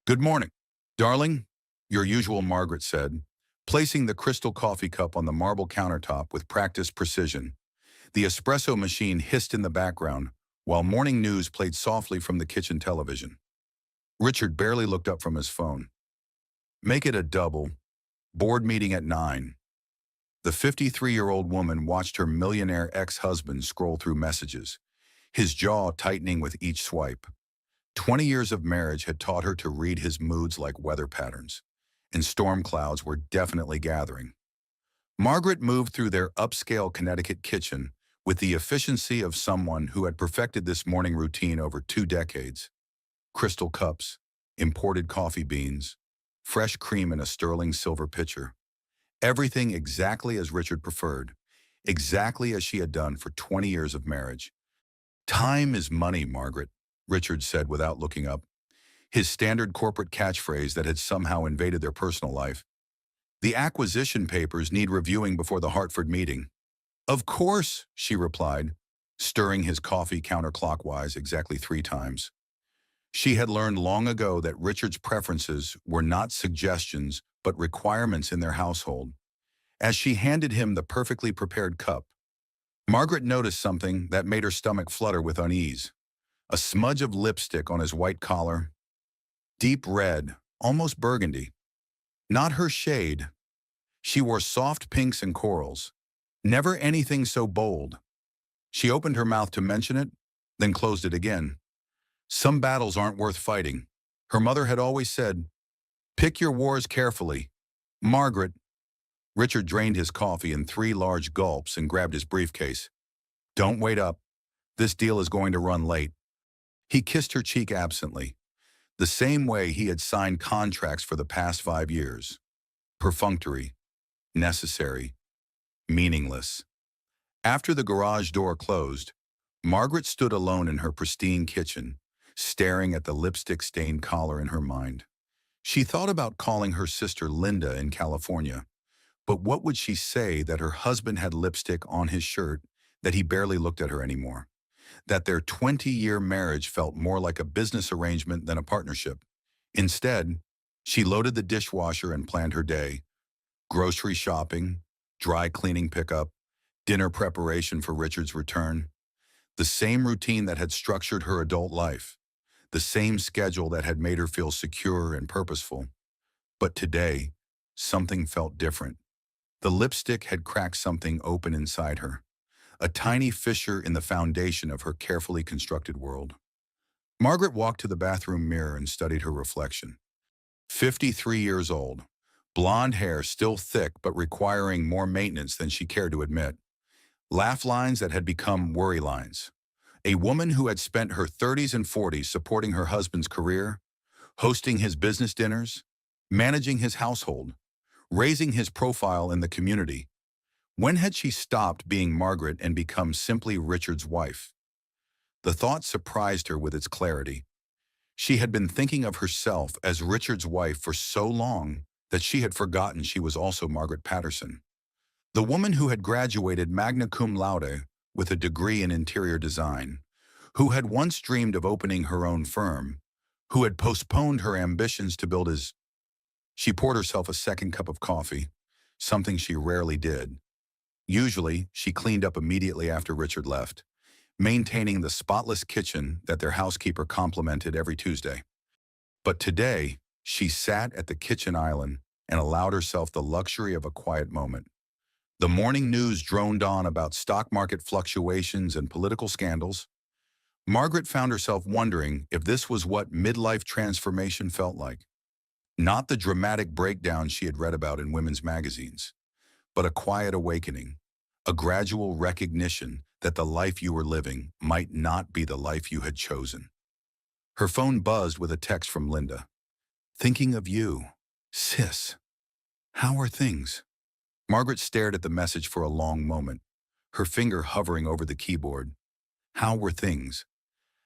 Good morning. Darling, your usual Margaret said, placing the crystal coffee cup on the marble countertop with practiced precision. The espresso machine hissed in the background, while morning news played softly from the kitchen television. Richard barely looked up from his phone. Make it a double. Board meeting at 9. The 53-year-old woman watched her millionaire ex-husband scroll through messages, his jaw tightening with each swipe. 20 years of marriage had taught her to read his moods like weather patterns, and storm clouds were definitely gathering. Margaret moved through their upscale Connecticut kitchen with the efficiency of someone who had perfected this morning routine over 2 decades. Crystal cups, imported coffee beans, fresh cream in a sterling silver pitcher. Everything exactly as Richard preferred, exactly as she had done for 20 years of marriage. Time is money, Margaret, Richard said without looking up, his standard corporate catchphrase that had somehow invaded their personal life. The acquisition papers need reviewing before the Hartford meeting. Of course, she replied, stirring his coffee counterclockwise exactly 3 times. She had learned long ago that Richard's preferences were not suggestions but requirements in their household. As she handed him the perfectly prepared cup, Margaret noticed something that made her stomach flutter with unease. A smudge of lipstick on his white collar, deep red, almost burgundy. Not her shade. She wore soft pinks and corals. Never anything so bold. She opened her mouth to mention it, then closed it again. Some battles aren't worth fighting. Her mother had always said, pick your wars carefully. Margaret. Richard drained his coffee in 3 large gulps and grabbed his briefcase. Don't wait up. This deal is going to run late. He kissed her cheek absently, the same way he had signed contracts for the past 5 years. Perfunctory, necessary, meaningless. After the garage door closed, Margaret stood alone in her pristine kitchen, staring at the lipstick-stained collar in her mind. She thought about calling her sister Linda in California, but what would she say that her husband had lipstick on his shirt, that he barely looked at her anymore? That their 20-year marriage felt more like a business arrangement than a partnership. Instead, she loaded the dishwasher and planned her day. Grocery shopping, dry cleaning pickup, dinner preparation for Richard's return. The same routine that had structured her adult life. The same schedule that had made her feel secure and purposeful. But today, something felt different. The lipstick had cracked something open inside her. A tiny fissure in the foundation of her carefully constructed world. Margaret walked to the bathroom mirror and studied her reflection. 53 years old, blonde hair still thick but requiring more maintenance than she cared to admit. Laugh lines that had become worry lines. A woman who had spent her 30s and 40s supporting her husband's career, hosting his business dinners, managing his household, raising his profile in the community. When had she stopped being Margaret and become simply Richard's wife? The thought surprised her with its clarity. She had been thinking of herself as Richard's wife for so long that she had forgotten she was also Margaret Patterson. The woman who had graduated magna cum laude with a degree in interior design, who had once dreamed of opening her own firm, who had postponed her ambitions to build his... She poured herself a second cup of coffee, something she rarely did. Usually, she cleaned up immediately after Richard left, maintaining the spotless kitchen that their housekeeper complimented every Tuesday. But today, she sat at the kitchen island and allowed herself the luxury of a quiet moment. The morning news droned on about stock market fluctuations and political scandals. Margaret found herself wondering if this was what midlife transformation felt like. Not the dramatic breakdown she had read about in women's magazines, but a quiet awakening, a gradual recognition that the life you were living might not be the life you had chosen. Her phone buzzed with a text from Linda. Thinking of you. Sis. How are things? Margaret stared at the message for a long moment, her finger hovering over the keyboard. How were things?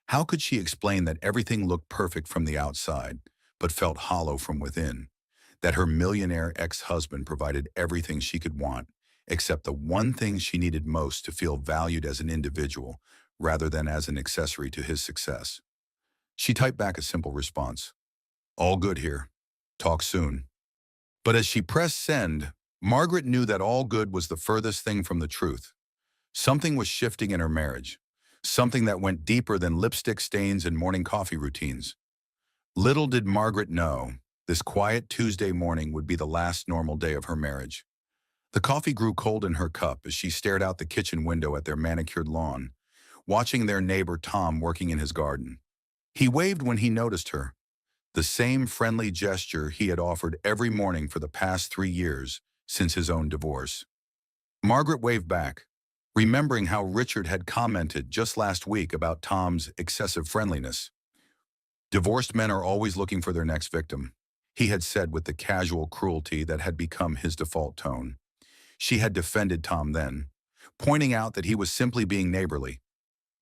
How could she explain that everything looked perfect from the outside, but felt hollow from within? That her millionaire ex-husband provided everything she could want, except the one thing she needed most to feel valued as an individual, rather than as an accessory to his success. She typed back a simple response. All good here. Talk soon. But as she pressed send, Margaret knew that all good was the furthest thing from the truth. Something was shifting in her marriage. Something that went deeper than lipstick stains and morning coffee routines. Little did Margaret know, this quiet Tuesday morning would be the last normal day of her marriage. The coffee grew cold in her cup as she stared out the kitchen window at their manicured lawn, watching their neighbor Tom working in his garden. He waved when he noticed her, the same friendly gesture he had offered every morning for the past 3 years since his own divorce. Margaret waved back, remembering how Richard had commented just last week about Tom's excessive friendliness. Divorced men are always looking for their next victim, he had said with the casual cruelty that had become his default tone. She had defended Tom then, pointing out that he was simply being neighborly.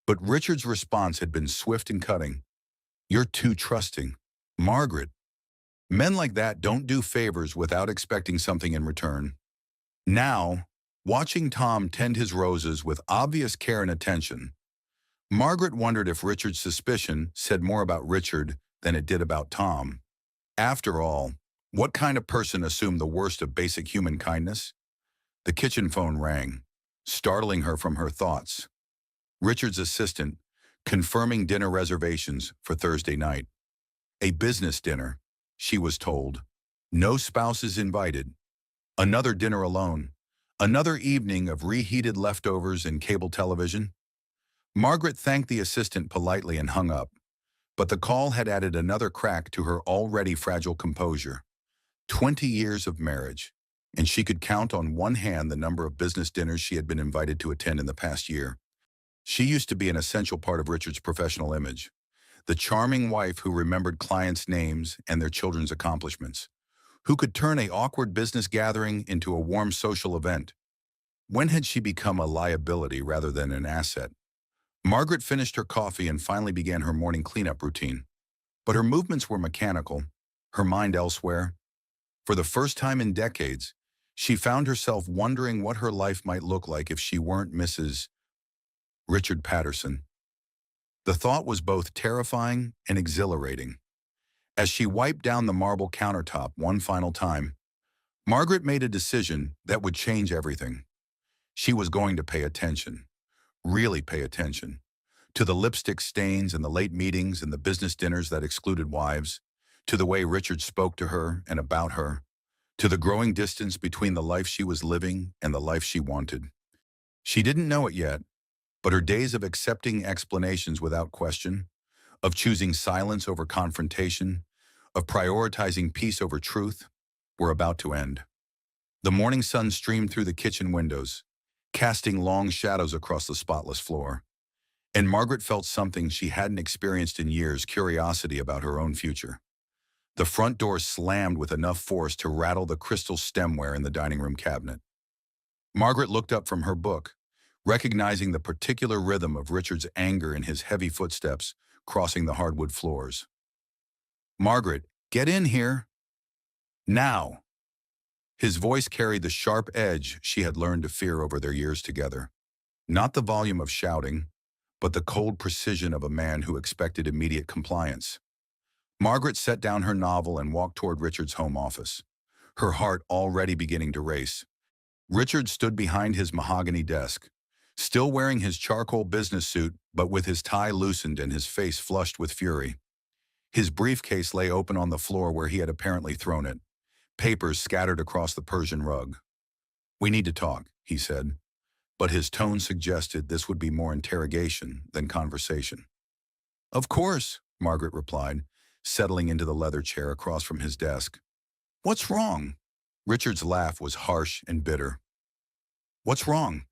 But Richard's response had been swift and cutting. "You're too trusting. Margaret, men like that don't do favors without expecting something in return." Now, watching Tom tend his roses with obvious care and attention, Margaret wondered if Richard's suspicion said more about Richard than it did about Tom. After all, what kind of person assumed the worst of basic human kindness? The kitchen phone rang, startling her from her thoughts. Richard's assistant, confirming dinner reservations for Thursday night. A business dinner, she was told. No spouses invited. Another dinner alone. Another evening of reheated leftovers and cable television. Margaret thanked the assistant politely and hung up, but the call had added another crack to her already fragile composure. 20 years of marriage, and she could count on one hand the number of business dinners she had been invited to attend in the past year. She used to be an essential part of Richard's professional image, the charming wife who remembered clients' names and their children's accomplishments, who could turn an awkward business gathering into a warm social event. When had she become a liability rather than an asset? Margaret finished her coffee and finally began her morning cleanup routine. But her movements were mechanical, her mind elsewhere. For the first time in decades, she found herself wondering what her life might look like if she weren't Mrs. Richard Patterson. The thought was both terrifying and exhilarating. As she wiped down the marble countertop one final time, Margaret made a decision that would change everything. She was going to pay attention, really pay attention, to the lipstick stains and the late meetings and the business dinners that excluded wives, to the way Richard spoke to her and about her, to the growing distance between the life she was living and the life she wanted. She didn't know it yet, but her days of accepting explanations without question, of choosing silence over confrontation, of prioritizing peace over truth, were about to end. The morning sun streamed through the kitchen windows, casting long shadows across the spotless floor. And Margaret felt something she hadn't experienced in years, curiosity about her own future. The front door slammed with enough force to rattle the crystal stemware in the dining room cabinet. Margaret looked up from her book, recognizing the particular rhythm of Richard's anger and his heavy footsteps crossing the hardwood floors. "Margaret, get in here. Now." His voice carried the sharp edge she had learned to fear over their years together. Not the volume of shouting, but the cold precision of a man who expected immediate compliance. Margaret set down her novel and walked toward Richard's home office, her heart already beginning to race. Richard stood behind his mahogany desk, still wearing his charcoal business suit but with his tie loosened and his face flushed with fury. His briefcase lay open on the floor where he had apparently thrown it, papers scattered across the Persian rug. "We need to talk," he said, but his tone suggested this would be more interrogation than conversation. "Of course," Margaret replied, settling into the leather chair across from his desk. "What's wrong?" Richard's laugh was harsh and bitter. "What's wrong?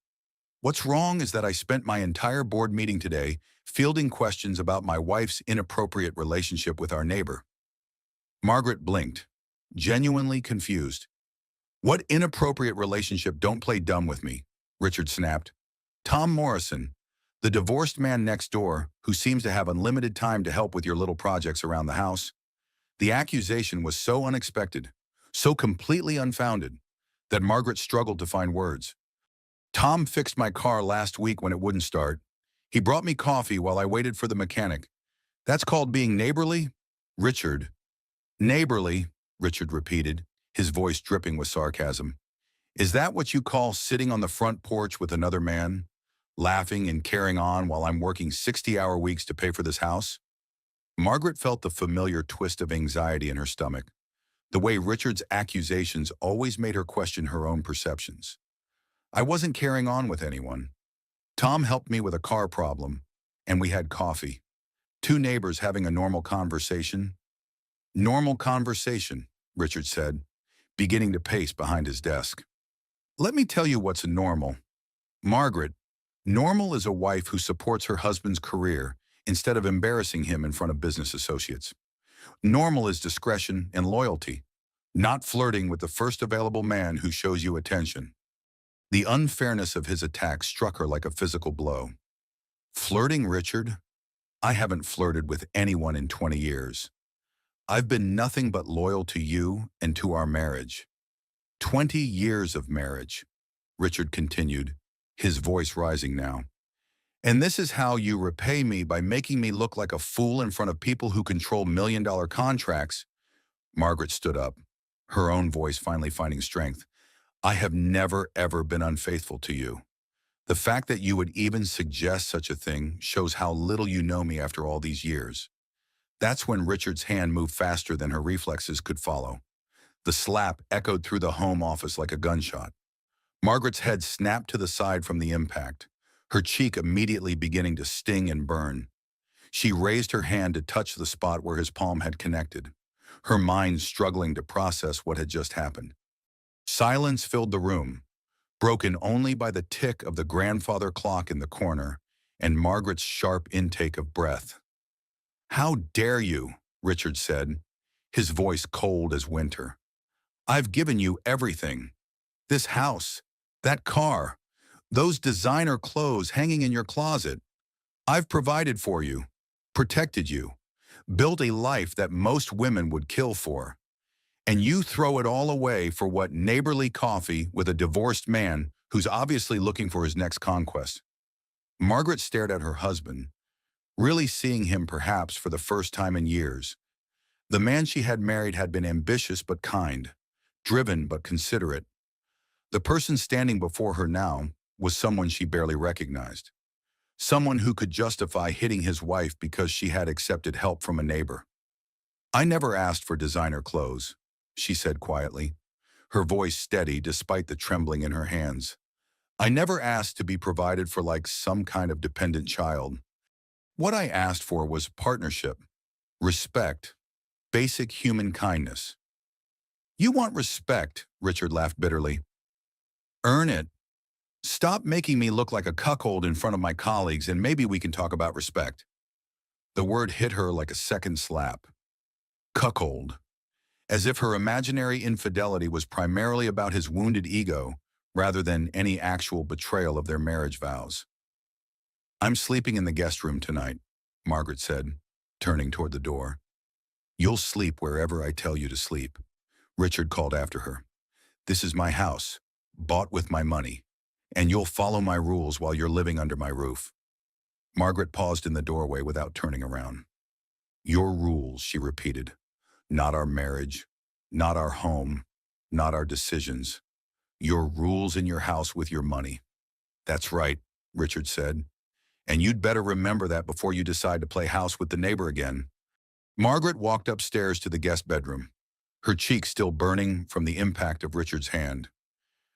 What's wrong is that I spent my entire board meeting today fielding questions about my wife's inappropriate relationship with our neighbor." Margaret blinked, genuinely confused. "What inappropriate relationship? Don't play dumb with me," Richard snapped. "Tom Morrison, the divorced man next door who seems to have unlimited time to help with your little projects around the house." The accusation was so unexpected, so completely unfounded, that Margaret struggled to find words. "Tom fixed my car last week when it wouldn't start. He brought me coffee while I waited for the mechanic. That's called being neighborly?" Richard, Neighborly, Richard repeated, his voice dripping with sarcasm. Is that what you call sitting on the front porch with another man, laughing and carrying on while I'm working 60-hour weeks to pay for this house? Margaret felt the familiar twist of anxiety in her stomach, the way Richard's accusations always made her question her own perceptions. I wasn't carrying on with anyone. Tom helped me with a car problem, and we had coffee. Two neighbors having a normal conversation. Normal conversation, Richard said, beginning to pace behind his desk. Let me tell you what's normal. Margaret, normal is a wife who supports her husband's career instead of embarrassing him in front of business associates. Normal is discretion and loyalty, not flirting with the first available man who shows you attention. The unfairness of his attack struck her like a physical blow. Flirting, Richard? I haven't flirted with anyone in 20 years. I've been nothing but loyal to you and to our marriage. 20 years of marriage, Richard continued, his voice rising now. And this is how you repay me, by making me look like a fool in front of people who control million-dollar contracts. Margaret stood up, her own voice finally finding strength. I have never, ever been unfaithful to you. The fact that you would even suggest such a thing shows how little you know me after all these years. That's when Richard's hand moved faster than her reflexes could follow. The slap echoed through the home office like a gunshot. Margaret's head snapped to the side from the impact, her cheek immediately beginning to sting and burn. She raised her hand to touch the spot where his palm had connected, her mind struggling to process what had just happened. Silence filled the room, broken only by the tick of the grandfather clock in the corner and Margaret's sharp intake of breath. How dare you, Richard said, his voice cold as winter. I've given you everything. This house, that car, those designer clothes hanging in your closet. I've provided for you, protected you, built a life that most women would kill for. And you throw it all away for what, neighborly coffee with a divorced man who's obviously looking for his next conquest. Margaret stared at her husband, really seeing him perhaps for the first time in years. The man she had married had been ambitious but kind, driven but considerate. The person standing before her now was someone she barely recognized. Someone who could justify hitting his wife because she had accepted help from a neighbor. I never asked for designer clothes, she said quietly, her voice steady despite the trembling in her hands. I never asked to be provided for like some kind of dependent child. What I asked for was partnership, respect, basic human kindness. You want respect, Richard laughed bitterly. Earn it. Stop making me look like a cuckold in front of my colleagues and maybe we can talk about respect. The word hit her like a second slap. Cuckold. As if her imaginary infidelity was primarily about his wounded ego rather than any actual betrayal of their marriage vows. I'm sleeping in the guest room tonight, Margaret said, turning toward the door. You'll sleep wherever I tell you to sleep, Richard called after her. This is my house, bought with my money, and you'll follow my rules while you're living under my roof. Margaret paused in the doorway without turning around. Your rules, she repeated. Not our marriage, not our home, not our decisions. Your rules in your house with your money. That's right, Richard said. And you'd better remember that before you decide to play house with the neighbor again. Margaret walked upstairs to the guest bedroom, her cheek still burning from the impact of Richard's hand.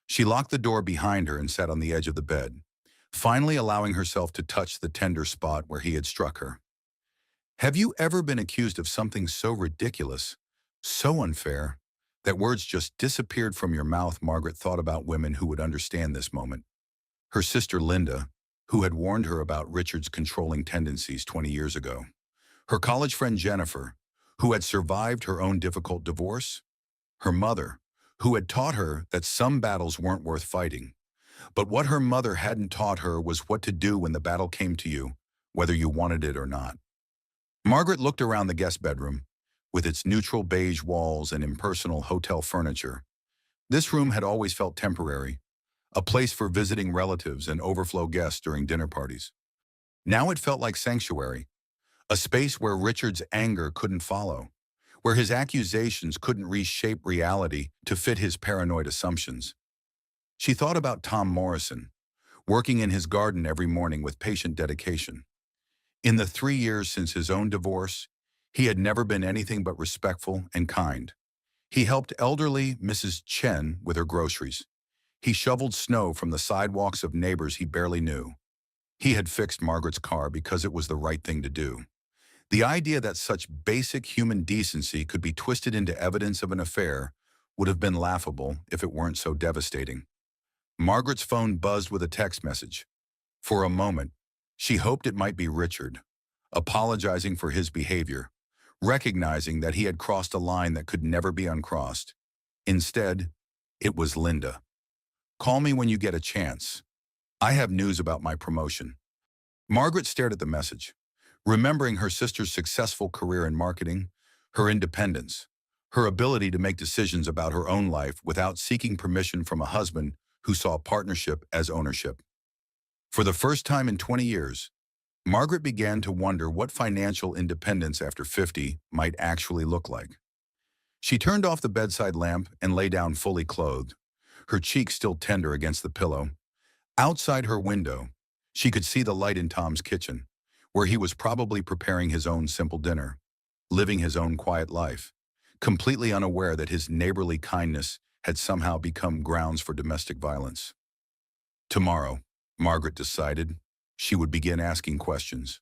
She locked the door behind her and sat on the edge of the bed, finally allowing herself to touch the tender spot where he had struck her. Have you ever been accused of something so ridiculous, so unfair, that words just disappeared from your mouth? Margaret thought about women who would understand this moment. Her sister Linda, who had warned her about Richard's controlling tendencies 20 years ago. Her college friend Jennifer, who had survived her own difficult divorce. Her mother, who had taught her that some battles weren't worth fighting. But what her mother hadn't taught her was what to do when the battle came to you, whether you wanted it or not. Margaret looked around the guest bedroom, with its neutral beige walls and impersonal hotel furniture. This room had always felt temporary, a place for visiting relatives and overflow guests during dinner parties. Now it felt like sanctuary, a space where Richard's anger couldn't follow, where his accusations couldn't reshape reality to fit his paranoid assumptions. She thought about Tom Morrison, working in his garden every morning with patient dedication. In the 3 years since his own divorce, he had never been anything but respectful and kind. He helped elderly Mrs. Chen with her groceries. He shoveled snow from the sidewalks of neighbors he barely knew. He had fixed Margaret's car because it was the right thing to do. The idea that such basic human decency could be twisted into evidence of an affair would have been laughable if it weren't so devastating. Margaret's phone buzzed with a text message. For a moment, she hoped it might be Richard, apologizing for his behavior, recognizing that he had crossed a line that could never be uncrossed. Instead, it was Linda. Call me when you get a chance. I have news about my promotion. Margaret stared at the message, remembering her sister's successful career in marketing, her independence, her ability to make decisions about her own life without seeking permission from a husband who saw partnership as ownership. For the first time in 20 years, Margaret began to wonder what financial independence after 50 might actually look like. She turned off the bedside lamp and lay down fully clothed, her cheek still tender against the pillow. Outside her window, she could see the light in Tom's kitchen, where he was probably preparing his own simple dinner, living his own quiet life, completely unaware that his neighborly kindness had somehow become grounds for domestic violence. Tomorrow, Margaret decided, she would begin asking questions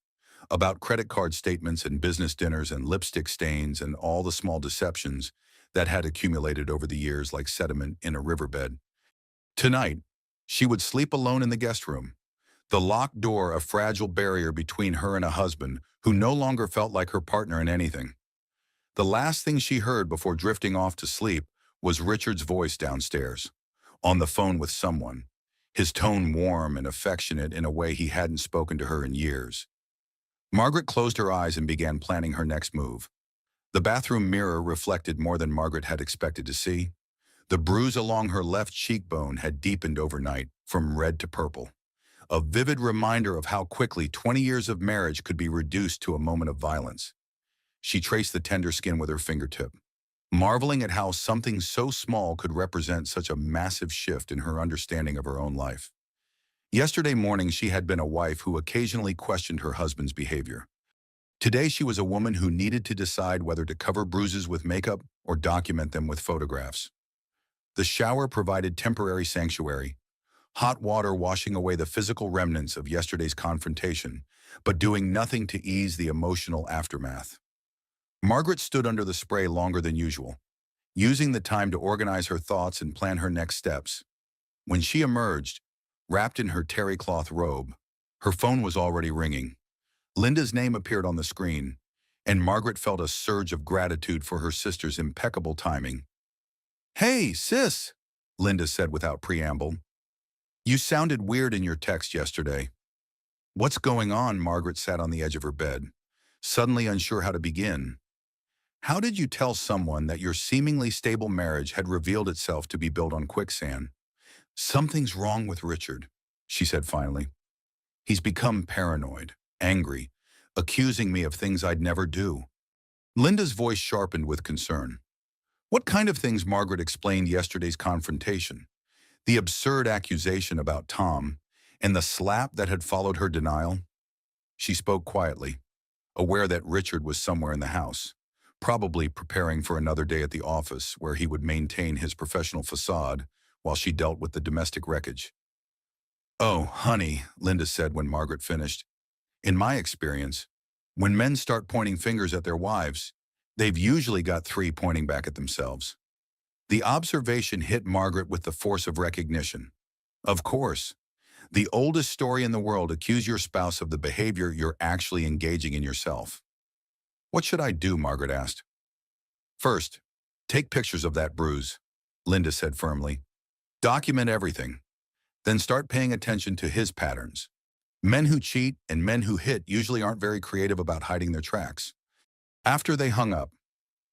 about credit card statements and business dinners and lipstick stains and all the small deceptions that had accumulated over the years like sediment in a riverbed. Tonight, she would sleep alone in the guest room, the locked door a fragile barrier between her and a husband who no longer felt like her partner in anything. The last thing she heard before drifting off to sleep was Richard's voice downstairs, on the phone with someone, his tone warm and affectionate in a way he hadn't spoken to her in years. Margaret closed her eyes and began planning her next move. The bathroom mirror reflected more than Margaret had expected to see. The bruise along her left cheekbone had deepened overnight, from red to purple, a vivid reminder of how quickly 20 years of marriage could be reduced to a moment of violence. She traced the tender skin with her fingertip, marveling at how something so small could represent such a massive shift in her understanding of her own life. Yesterday morning, she had been a wife who occasionally questioned her husband's behavior. Today, she was a woman who needed to decide whether to cover bruises with makeup or document them with photographs. The shower provided temporary sanctuary, hot water washing away the physical remnants of yesterday's confrontation, but doing nothing to ease the emotional aftermath. Margaret stood under the spray longer than usual, using the time to organize her thoughts and plan her next steps. When she emerged, wrapped in her terry cloth robe, her phone was already ringing. Linda's name appeared on the screen, and Margaret felt a surge of gratitude for her sister's impeccable timing. "Hey, sis," Linda said without preamble. "You sounded weird in your text yesterday." "What's going on?" Margaret sat on the edge of her bed, suddenly unsure how to begin. "How did you tell someone that your seemingly stable marriage had revealed itself to be built on quicksand?" "Something's wrong with Richard," she said finally. "He's become paranoid, angry, accusing me of things I'd never do." Linda's voice sharpened with concern. What kind of things? Margaret explained yesterday's confrontation, the absurd accusation about Tom, and the slap that had followed her denial. She spoke quietly, aware that Richard was somewhere in the house, probably preparing for another day at the office where he would maintain his professional facade while she dealt with the domestic wreckage. "Oh, honey," Linda said when Margaret finished. "In my experience, when men start pointing fingers at their wives, they've usually got three pointing back at themselves." The observation hit Margaret with the force of recognition. Of course, the oldest story in the world: accuse your spouse of the behavior you're actually engaging in yourself. "What should I do?" Margaret asked. "First, take pictures of that bruise," Linda said firmly. "Document everything. Then start paying attention to his patterns. Men who cheat and men who hit usually aren't very creative about hiding their tracks." After they hung up,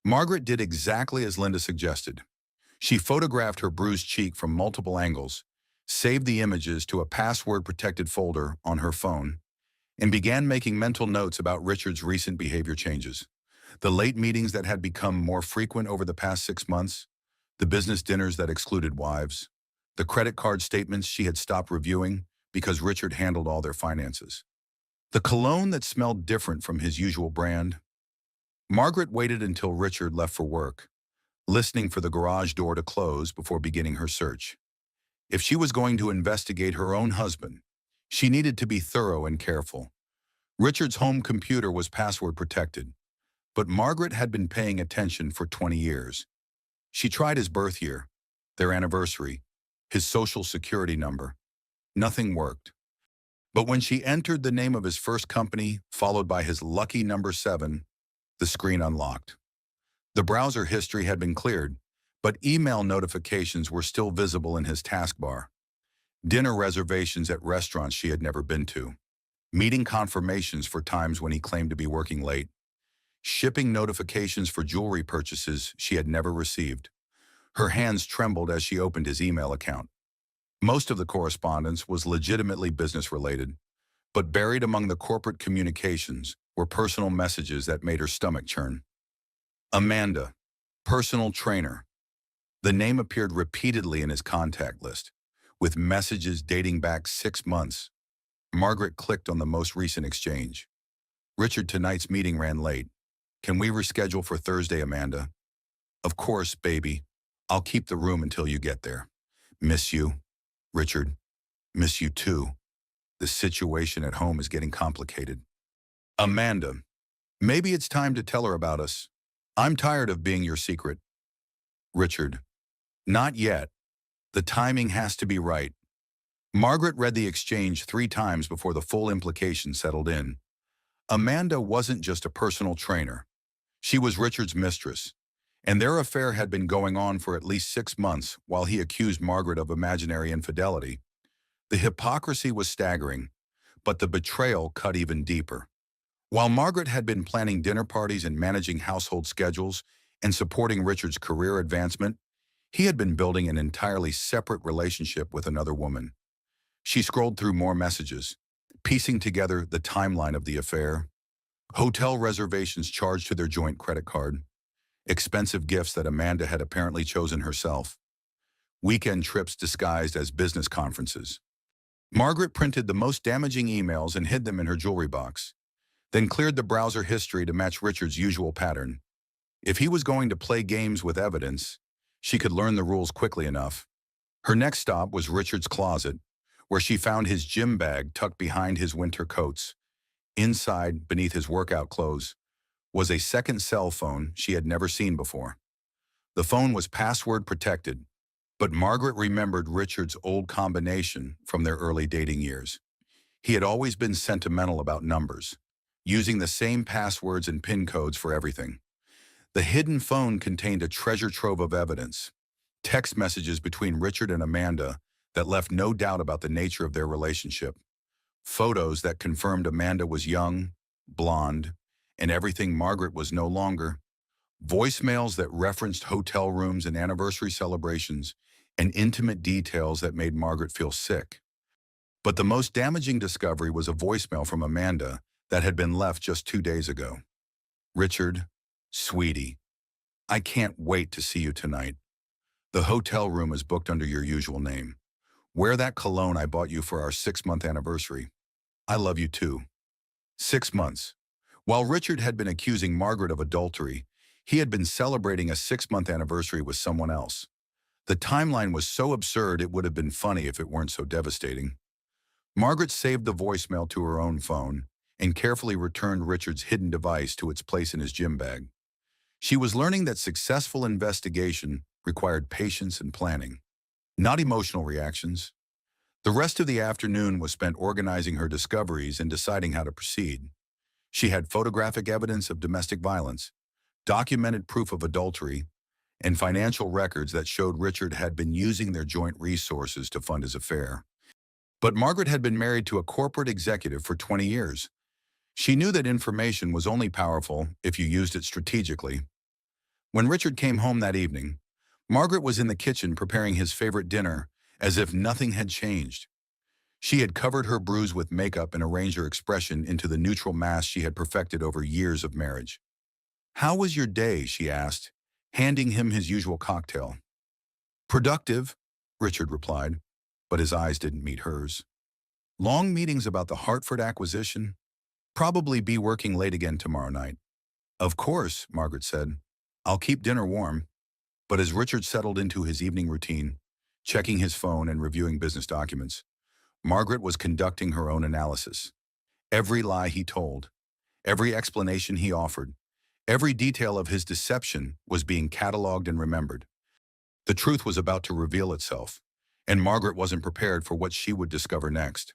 Margaret did exactly as Linda suggested. She photographed her bruised cheek from multiple angles, saved the images to a password-protected folder on her phone, and began making mental notes about Richard's recent behavior changes. The late meetings that had become more frequent over the past 6 months, the business dinners that excluded wives, the credit card statements she had stopped reviewing because Richard handled all their finances. The cologne that smelled different from his usual brand. Margaret waited until Richard left for work, listening for the garage door to close before beginning her search. If she was going to investigate her own husband, she needed to be thorough and careful. Richard's home computer was password protected, but Margaret had been paying attention for 20 years. She tried his birth year, their anniversary, his social security number. Nothing worked. But when she entered the name of his first company, followed by his lucky number 7, the screen unlocked. The browser history had been cleared, but email notifications were still visible in his taskbar. Dinner reservations at restaurants she had never been to. Meeting confirmations for times when he claimed to be working late. Shipping notifications for jewelry purchases she had never received. Her hands trembled as she opened his email account. Most of the correspondence was legitimately business-related, but buried among the corporate communications were personal messages that made her stomach churn. Amanda, personal trainer. The name appeared repeatedly in his contact list, with messages dating back 6 months. Margaret clicked on the most recent exchange. Richard, tonight's meeting ran late. Can we reschedule for Thursday, Amanda? Of course, baby. I'll keep the room until you get there. Miss you. Richard, miss you too. The situation at home is getting complicated. Amanda, maybe it's time to tell her about us. I'm tired of being your secret. Richard, not yet. The timing has to be right. Margaret read the exchange 3 times before the full implication settled in. Amanda wasn't just a personal trainer. She was Richard's mistress, and their affair had been going on for at least 6 months while he accused Margaret of imaginary infidelity. The hypocrisy was staggering, but the betrayal cut even deeper. While Margaret had been planning dinner parties and managing household schedules and supporting Richard's career advancement, he had been building an entirely separate relationship with another woman. She scrolled through more messages, piecing together the timeline of the affair. Hotel reservations charged to their joint credit card. Expensive gifts that Amanda had apparently chosen herself. Weekend trips disguised as business conferences. Margaret printed the most damaging emails and hid them in her jewelry box, then cleared the browser history to match Richard's usual pattern. If he was going to play games with evidence, she could learn the rules quickly enough. Her next stop was Richard's closet, where she found his gym bag tucked behind his winter coats. Inside, beneath his workout clothes, was a second cell phone she had never seen before. The phone was password protected, but Margaret remembered Richard's old combination from their early dating years. He had always been sentimental about numbers, using the same passwords and PIN codes for everything. The hidden phone contained a treasure trove of evidence, text messages between Richard and Amanda that left no doubt about the nature of their relationship, photos that confirmed Amanda was young, blonde, and everything Margaret was no longer, voicemails that referenced hotel rooms and anniversary celebrations, and intimate details that made Margaret feel sick. But the most damaging discovery was a voicemail from Amanda that had been left just 2 days ago. Richard, sweetie, I can't wait to see you tonight. The hotel room is booked under your usual name. Wear that cologne I bought you for our 6-month anniversary. I love you too. 6 months. While Richard had been accusing Margaret of adultery, he had been celebrating a 6-month anniversary with someone else. The timeline was so absurd it would have been funny if it weren't so devastating. Margaret saved the voicemail to her own phone and carefully returned Richard's hidden device to its place in his gym bag. She was learning that successful investigation required patience and planning, not emotional reactions. The rest of the afternoon was spent organizing her discoveries and deciding how to proceed. She had photographic evidence of domestic violence, documented proof of adultery, and financial records that showed Richard had been using their joint resources to fund his affair. But Margaret had been married to a corporate executive for 20 years. She knew that information was only powerful if you used it strategically. When Richard came home that evening, Margaret was in the kitchen preparing his favorite dinner as if nothing had changed. She had covered her bruise with makeup and arranged her expression into the neutral mask she had perfected over years of marriage. "How was your day?" she asked, handing him his usual cocktail. "Productive," Richard replied, but his eyes didn't meet hers. "Long meetings about the Hartford acquisition? Probably be working late again tomorrow night." "Of course," Margaret said. "I'll keep dinner warm." But as Richard settled into his evening routine, checking his phone and reviewing business documents, Margaret was conducting her own analysis. Every lie he told, every explanation he offered, every detail of his deception was being cataloged and remembered. The truth was about to reveal itself, and Margaret wasn't prepared for what she would discover next.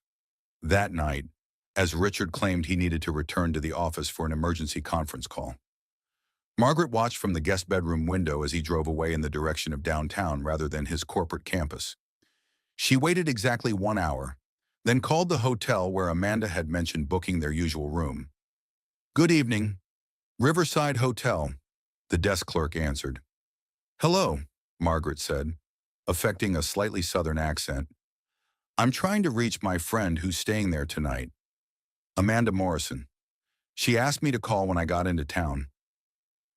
That night, as Richard claimed he needed to return to the office for an emergency conference call, Margaret watched from the guest bedroom window as he drove away in the direction of downtown rather than his corporate campus. She waited exactly 1 hour, then called the hotel where Amanda had mentioned booking their usual room. "Good evening. Riverside Hotel," the desk clerk answered. "Hello," Margaret said, affecting a slightly southern accent. "I'm trying to reach my friend who's staying there tonight, Amanda Morrison. She asked me to call when I got into town."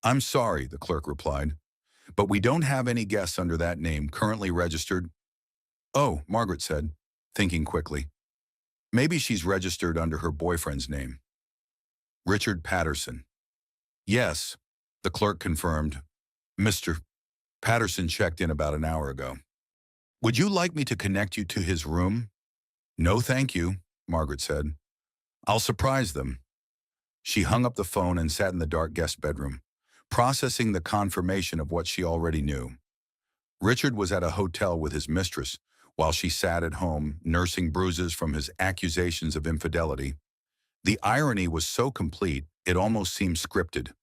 "I'm sorry," the clerk replied, "but we don't have any guests under that name currently registered." "Oh," Margaret said, thinking quickly. "Maybe she's registered under her boyfriend's name." "Richard Patterson." "Yes," the clerk confirmed. "Mr. Patterson checked in about an hour ago. Would you like me to connect you to his room?" "No, thank you," Margaret said. "I'll surprise them." She hung up the phone and sat in the dark guest bedroom, processing the confirmation of what she already knew. Richard was at a hotel with his mistress, while she sat at home, nursing bruises from his accusations of infidelity. The irony was so complete, it almost seemed scripted.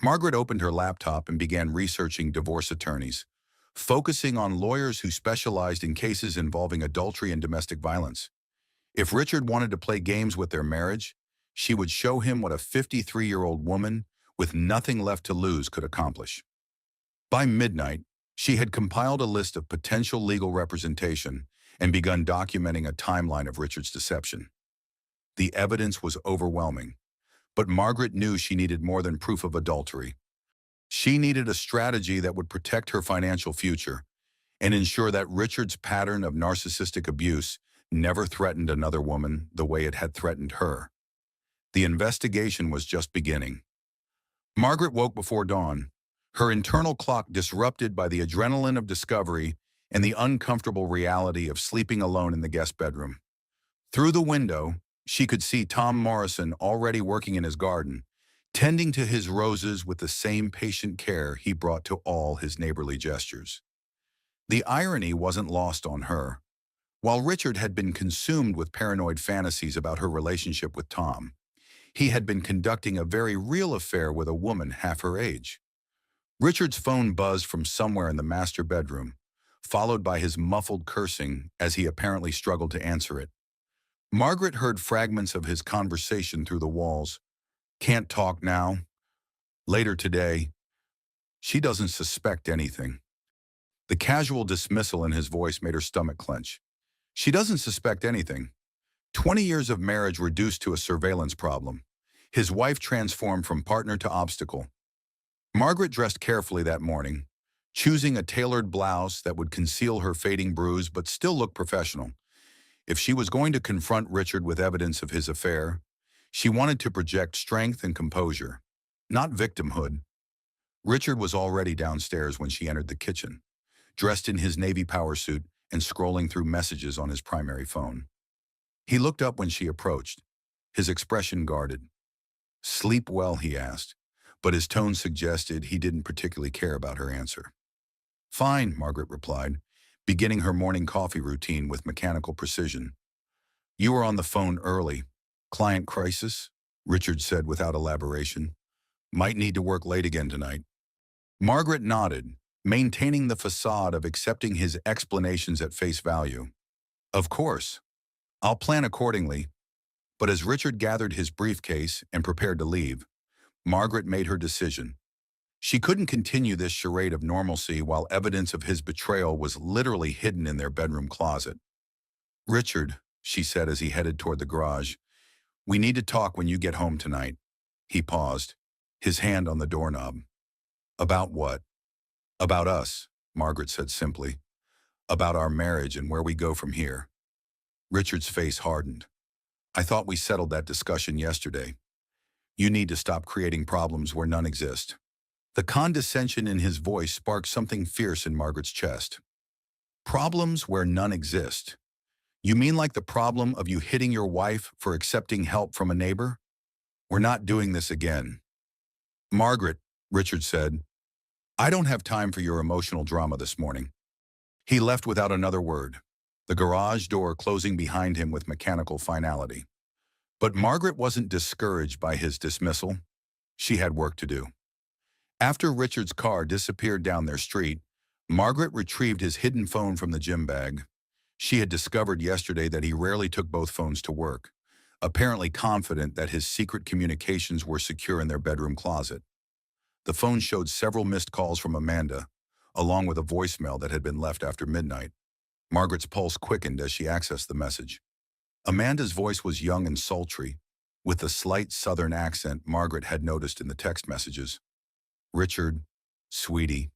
Margaret opened her laptop and began researching divorce attorneys, focusing on lawyers who specialized in cases involving adultery and domestic violence. If Richard wanted to play games with their marriage, she would show him what a 53-year-old woman with nothing left to lose could accomplish. By midnight, she had compiled a list of potential legal representation and begun documenting a timeline of Richard's deception. The evidence was overwhelming, but Margaret knew she needed more than proof of adultery. She needed a strategy that would protect her financial future and ensure that Richard's pattern of narcissistic abuse never threatened another woman the way it had threatened her. The investigation was just beginning. Margaret woke before dawn, her internal clock disrupted by the adrenaline of discovery and the uncomfortable reality of sleeping alone in the guest bedroom. Through the window, she could see Tom Morrison already working in his garden, tending to his roses with the same patient care he brought to all his neighborly gestures. The irony wasn't lost on her. While Richard had been consumed with paranoid fantasies about her relationship with Tom, he had been conducting a very real affair with a woman half her age. Richard's phone buzzed from somewhere in the master bedroom, followed by his muffled cursing as he apparently struggled to answer it. Margaret heard fragments of his conversation through the walls. "Can't talk now. Later today. She doesn't suspect anything." The casual dismissal in his voice made her stomach clench. She doesn't suspect anything. 20 years of marriage reduced to a surveillance problem. His wife transformed from partner to obstacle. Margaret dressed carefully that morning, choosing a tailored blouse that would conceal her fading bruise but still look professional. If she was going to confront Richard with evidence of his affair, she wanted to project strength and composure, not victimhood. Richard was already downstairs when she entered the kitchen, dressed in his Navy power suit and scrolling through messages on his primary phone. He looked up when she approached, his expression guarded. "Sleep well?" he asked, but his tone suggested he didn't particularly care about her answer. "Fine," Margaret replied, beginning her morning coffee routine with mechanical precision. "You were on the phone early. Client crisis?" Richard said without elaboration. "Might need to work late again tonight." Margaret nodded, maintaining the facade of accepting his explanations at face value. "Of course. I'll plan accordingly." But as Richard gathered his briefcase and prepared to leave, Margaret made her decision. She couldn't continue this charade of normalcy while evidence of his betrayal was literally hidden in their bedroom closet. "Richard," she said as he headed toward the garage, "we need to talk when you get home tonight." He paused. his hand on the doorknob. About what? About us, Margaret said simply. About our marriage and where we go from here. Richard's face hardened. I thought we settled that discussion yesterday. You need to stop creating problems where none exist. The condescension in his voice sparked something fierce in Margaret's chest. Problems where none exist. You mean like the problem of you hitting your wife for accepting help from a neighbor? We're not doing this again. Margaret, Richard said, I don't have time for your emotional drama this morning. He left without another word, the garage door closing behind him with mechanical finality. But Margaret wasn't discouraged by his dismissal. She had work to do. After Richard's car disappeared down their street, Margaret retrieved his hidden phone from the gym bag. She had discovered yesterday that he rarely took both phones to work, apparently confident that his secret communications were secure in their bedroom closet. The phone showed several missed calls from Amanda, along with a voicemail that had been left after midnight. Margaret's pulse quickened as she accessed the message. Amanda's voice was young and sultry, with the slight southern accent Margaret had noticed in the text messages. Richard, sweetie,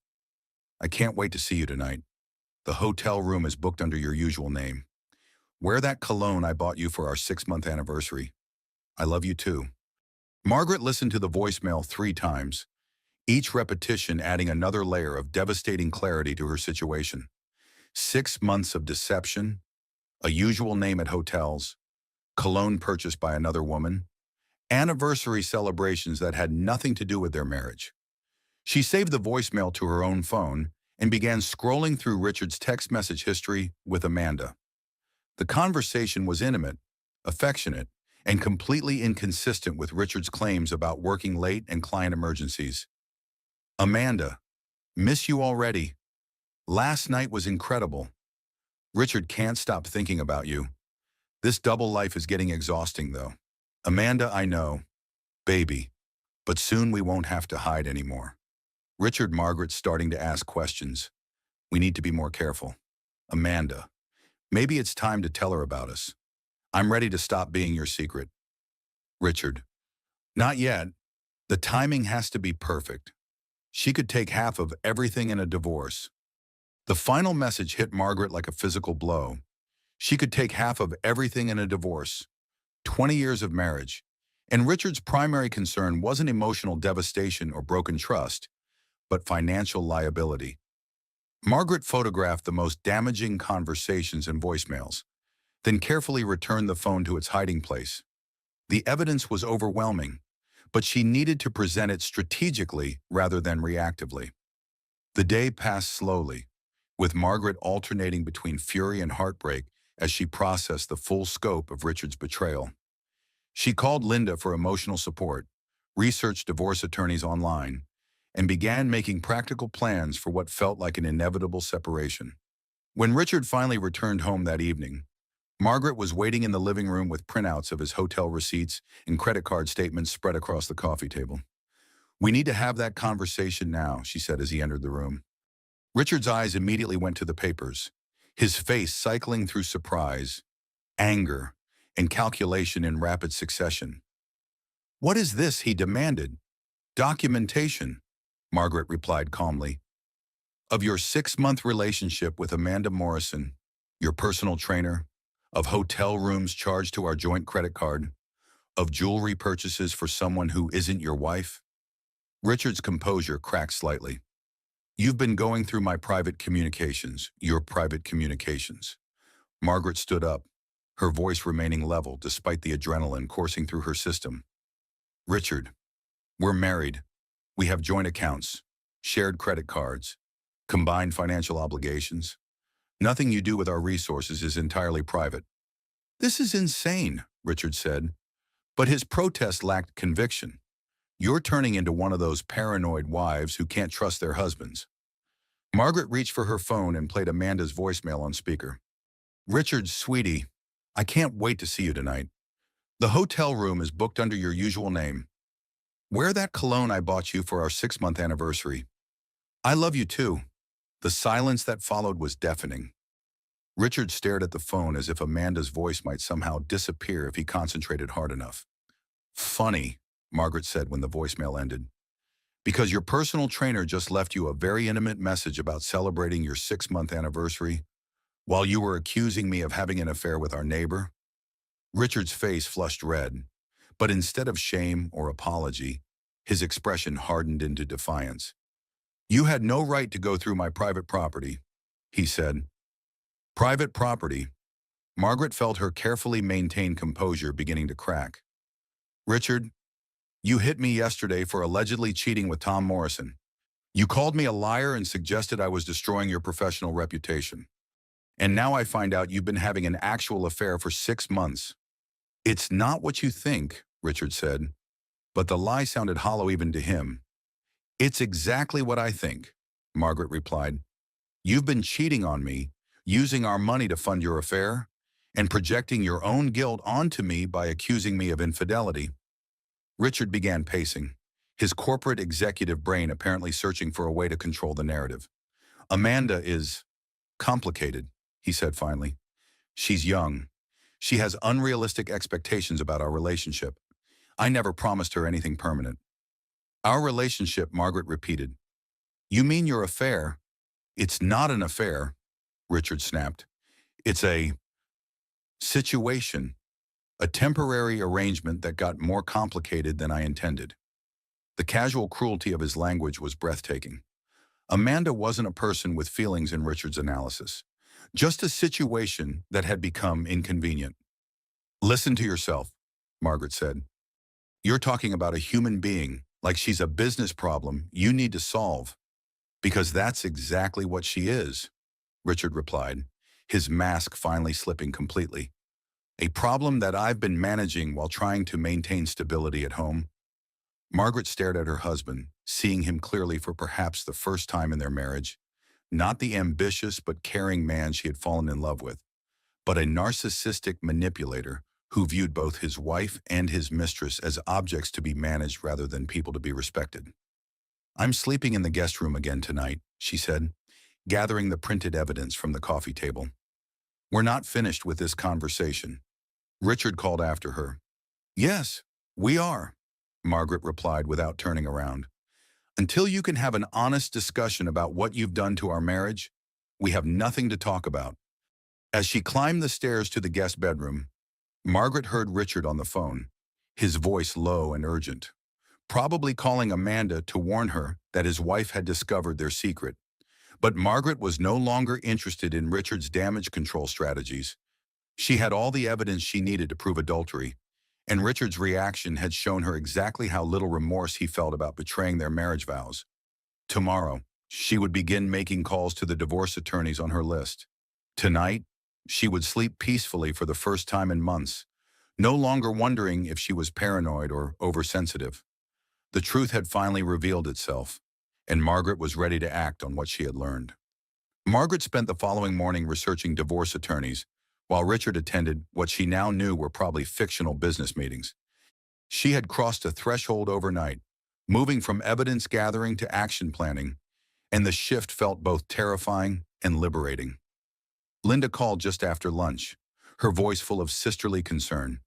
I can't wait to see you tonight. The hotel room is booked under your usual name. Wear that cologne I bought you for our 6-month anniversary. I love you too. Margaret listened to the voicemail 3 times, each repetition adding another layer of devastating clarity to her situation. 6 months of deception, a usual name at hotels, cologne purchased by another woman, anniversary celebrations that had nothing to do with their marriage. She saved the voicemail to her own phone and began scrolling through Richard's text message history with Amanda. The conversation was intimate, affectionate, and completely inconsistent with Richard's claims about working late and client emergencies. Amanda, miss you already. Last night was incredible. Richard can't stop thinking about you. This double life is getting exhausting, though. Amanda, I know. Baby. But soon we won't have to hide anymore. Richard, Margaret's starting to ask questions. We need to be more careful. Amanda. Maybe it's time to tell her about us. I'm ready to stop being your secret. Richard. Not yet. The timing has to be perfect. She could take half of everything in a divorce. The final message hit Margaret like a physical blow. She could take half of everything in a divorce. 20 years of marriage. And Richard's primary concern wasn't emotional devastation or broken trust, but financial liability. Margaret photographed the most damaging conversations and voicemails, then carefully returned the phone to its hiding place. The evidence was overwhelming, but she needed to present it strategically rather than reactively. The day passed slowly, with Margaret alternating between fury and heartbreak as she processed the full scope of Richard's betrayal. She called Linda for emotional support, researched divorce attorneys online, and began making practical plans for what felt like an inevitable separation. When Richard finally returned home that evening, Margaret was waiting in the living room with printouts of his hotel receipts and credit card statements spread across the coffee table. We need to have that conversation now, she said as he entered the room. Richard's eyes immediately went to the papers, his face cycling through surprise, anger, and calculation in rapid succession. What is this? He demanded. Documentation, Margaret replied calmly. Of your 6-month relationship with Amanda Morrison, your personal trainer, of hotel rooms charged to our joint credit card, of jewelry purchases for someone who isn't your wife. Richard's composure cracked slightly. You've been going through my private communications, your private communications. Margaret stood up, her voice remaining level despite the adrenaline coursing through her system. Richard, we're married. We have joint accounts, shared credit cards, combined financial obligations. Nothing you do with our resources is entirely private. This is insane, Richard said, but his protest lacked conviction. You're turning into one of those paranoid wives who can't trust their husbands. Margaret reached for her phone and played Amanda's voicemail on speaker. Richard, sweetie, I can't wait to see you tonight. The hotel room is booked under your usual name. Wear that cologne I bought you for our 6-month anniversary. I love you too. The silence that followed was deafening. Richard stared at the phone as if Amanda's voice might somehow disappear if he concentrated hard enough. Funny, Margaret said when the voicemail ended. Because your personal trainer just left you a very intimate message about celebrating your 6-month anniversary while you were accusing me of having an affair with our neighbor? Richard's face flushed red, but instead of shame or apology, his expression hardened into defiance. You had no right to go through my private property, he said. Private property? Margaret felt her carefully maintained composure beginning to crack. Richard, you hit me yesterday for allegedly cheating with Tom Morrison. You called me a liar and suggested I was destroying your professional reputation. And now I find out you've been having an actual affair for 6 months. It's not what you think, Richard said, but the lie sounded hollow even to him. It's exactly what I think, Margaret replied. You've been cheating on me, using our money to fund your affair, and projecting your own guilt onto me by accusing me of infidelity. Richard began pacing, his corporate executive brain apparently searching for a way to control the narrative. Amanda is complicated, he said finally. She's young. She has unrealistic expectations about our relationship. I never promised her anything permanent. Our relationship, Margaret repeated. You mean your affair? It's not an affair, Richard snapped. It's a situation, a temporary arrangement that got more complicated than I intended. The casual cruelty of his language was breathtaking. Amanda wasn't a person with feelings in Richard's analysis, just a situation that had become inconvenient. Listen to yourself, Margaret said. You're talking about a human being like she's a business problem you need to solve. Because that's exactly what she is, Richard replied, his mask finally slipping completely. A problem that I've been managing while trying to maintain stability at home. Margaret stared at her husband, seeing him clearly for perhaps the first time in their marriage, not the ambitious but caring man she had fallen in love with, but a narcissistic manipulator who viewed both his wife and his mistress as objects to be managed rather than people to be respected. I'm sleeping in the guest room again tonight, she said, gathering the printed evidence from the coffee table. We're not finished with this conversation. Richard called after her. Yes, we are, Margaret replied without turning around. Until you can have an honest discussion about what you've done to our marriage, we have nothing to talk about. As she climbed the stairs to the guest bedroom, Margaret heard Richard on the phone, his voice low and urgent, probably calling Amanda to warn her that his wife had discovered their secret. But Margaret was no longer interested in Richard's damage control strategies. She had all the evidence she needed to prove adultery, and Richard's reaction had shown her exactly how little remorse he felt about betraying their marriage vows. Tomorrow, she would begin making calls to the divorce attorneys on her list. Tonight, she would sleep peacefully for the first time in months, no longer wondering if she was paranoid or oversensitive. The truth had finally revealed itself, and Margaret was ready to act on what she had learned. Margaret spent the following morning researching divorce attorneys, while Richard attended what she now knew were probably fictional business meetings. She had crossed a threshold overnight, moving from evidence gathering to action planning, and the shift felt both terrifying and liberating. Linda called just after lunch, her voice full of sisterly concern.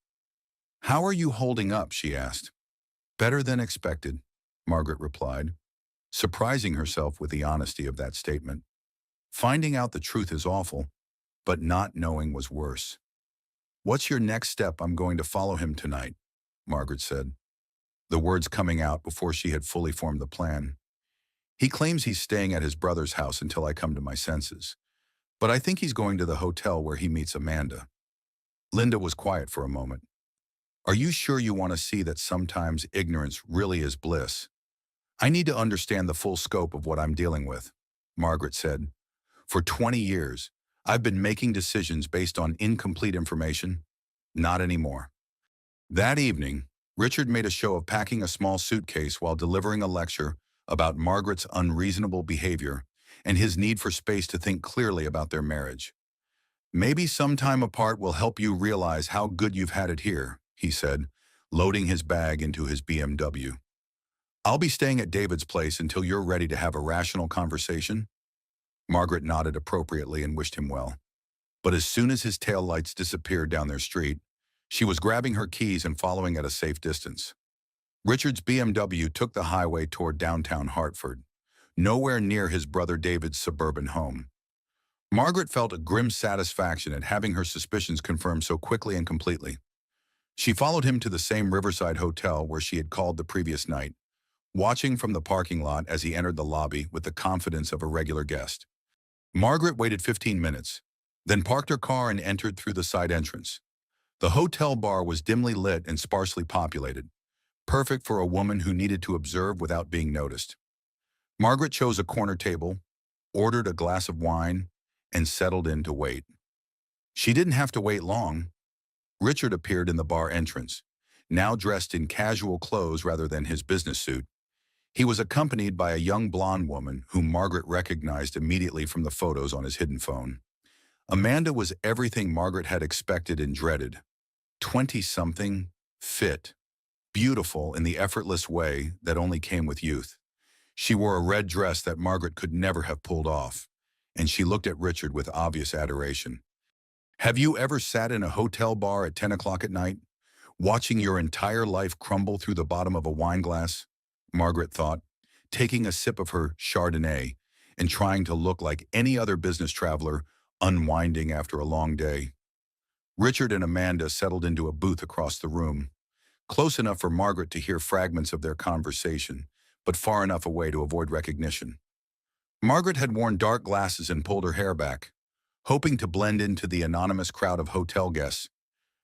How are you holding up, she asked. Better than expected, Margaret replied, surprising herself with the honesty of that statement. Finding out the truth is awful, but not knowing was worse. What's your next step? I'm going to follow him tonight, Margaret said, the words coming out before she had fully formed the plan. He claims he's staying at his brother's house until I come to my senses, but I think he's going to the hotel where he meets Amanda. Linda was quiet for a moment. Are you sure you want to see that sometimes ignorance really is bliss? I need to understand the full scope of what I'm dealing with, Margaret said. For 20 years, I've been making decisions based on incomplete information. Not anymore. That evening, Richard made a show of packing a small suitcase while delivering a lecture about Margaret's unreasonable behavior and his need for space to think clearly about their marriage. Maybe some time apart will help you realize how good you've had it here, he said, loading his bag into his BMW. I'll be staying at David's place until you're ready to have a rational conversation. Margaret nodded appropriately and wished him well. But as soon as his taillights disappeared down their street, she was grabbing her keys and following at a safe distance. Richard's BMW took the highway toward downtown Hartford, nowhere near his brother David's suburban home. Margaret felt a grim satisfaction at having her suspicions confirmed so quickly and completely. She followed him to the same Riverside hotel where she had called the previous night, watching from the parking lot as he entered the lobby with the confidence of a regular guest. Margaret waited 15 minutes, then parked her car and entered through the side entrance. The hotel bar was dimly lit and sparsely populated, perfect for a woman who needed to observe without being noticed. Margaret chose a corner table, ordered a glass of wine, and settled in to wait. She didn't have to wait long. Richard appeared in the bar entrance, now dressed in casual clothes rather than his business suit. He was accompanied by a young blonde woman whom Margaret recognized immediately from the photos on his hidden phone. Amanda was everything Margaret had expected and dreaded. 20-something, fit, beautiful in the effortless way that only came with youth. She wore a red dress that Margaret could never have pulled off, and she looked at Richard with obvious adoration. Have you ever sat in a hotel bar at 10 o'clock at night, watching your entire life crumble through the bottom of a wine glass? Margaret thought, taking a sip of her Chardonnay and trying to look like any other business traveler unwinding after a long day. Richard and Amanda settled into a booth across the room, close enough for Margaret to hear fragments of their conversation, but far enough away to avoid recognition. Margaret had worn dark glasses and pulled her hair back, hoping to blend into the anonymous crowd of hotel guests.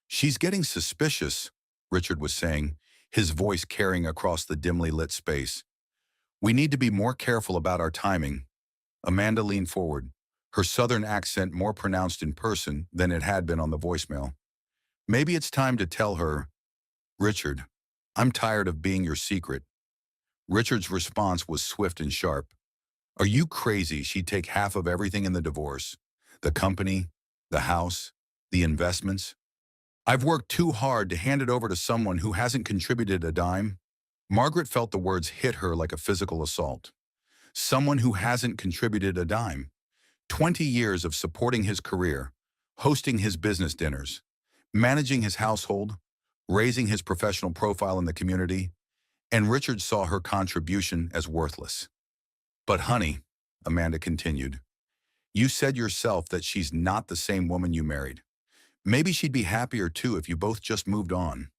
"She's getting suspicious," Richard was saying, his voice carrying across the dimly lit space. "We need to be more careful about our timing." Amanda leaned forward, her southern accent more pronounced in person than it had been on the voicemail. "Maybe it's time to tell her." "Richard, I'm tired of being your secret." Richard's response was swift and sharp. "Are you crazy she'd take half of everything in the divorce? The company, the house, the investments? I've worked too hard to hand it over to someone who hasn't contributed a dime." Margaret felt the words hit her like a physical assault. Someone who hasn't contributed a dime. 20 years of supporting his career, hosting his business dinners, managing his household, raising his professional profile in the community, and Richard saw her contribution as worthless. "But honey," Amanda continued, "you said yourself that she's not the same woman you married. Maybe she'd be happier too if you both just moved on."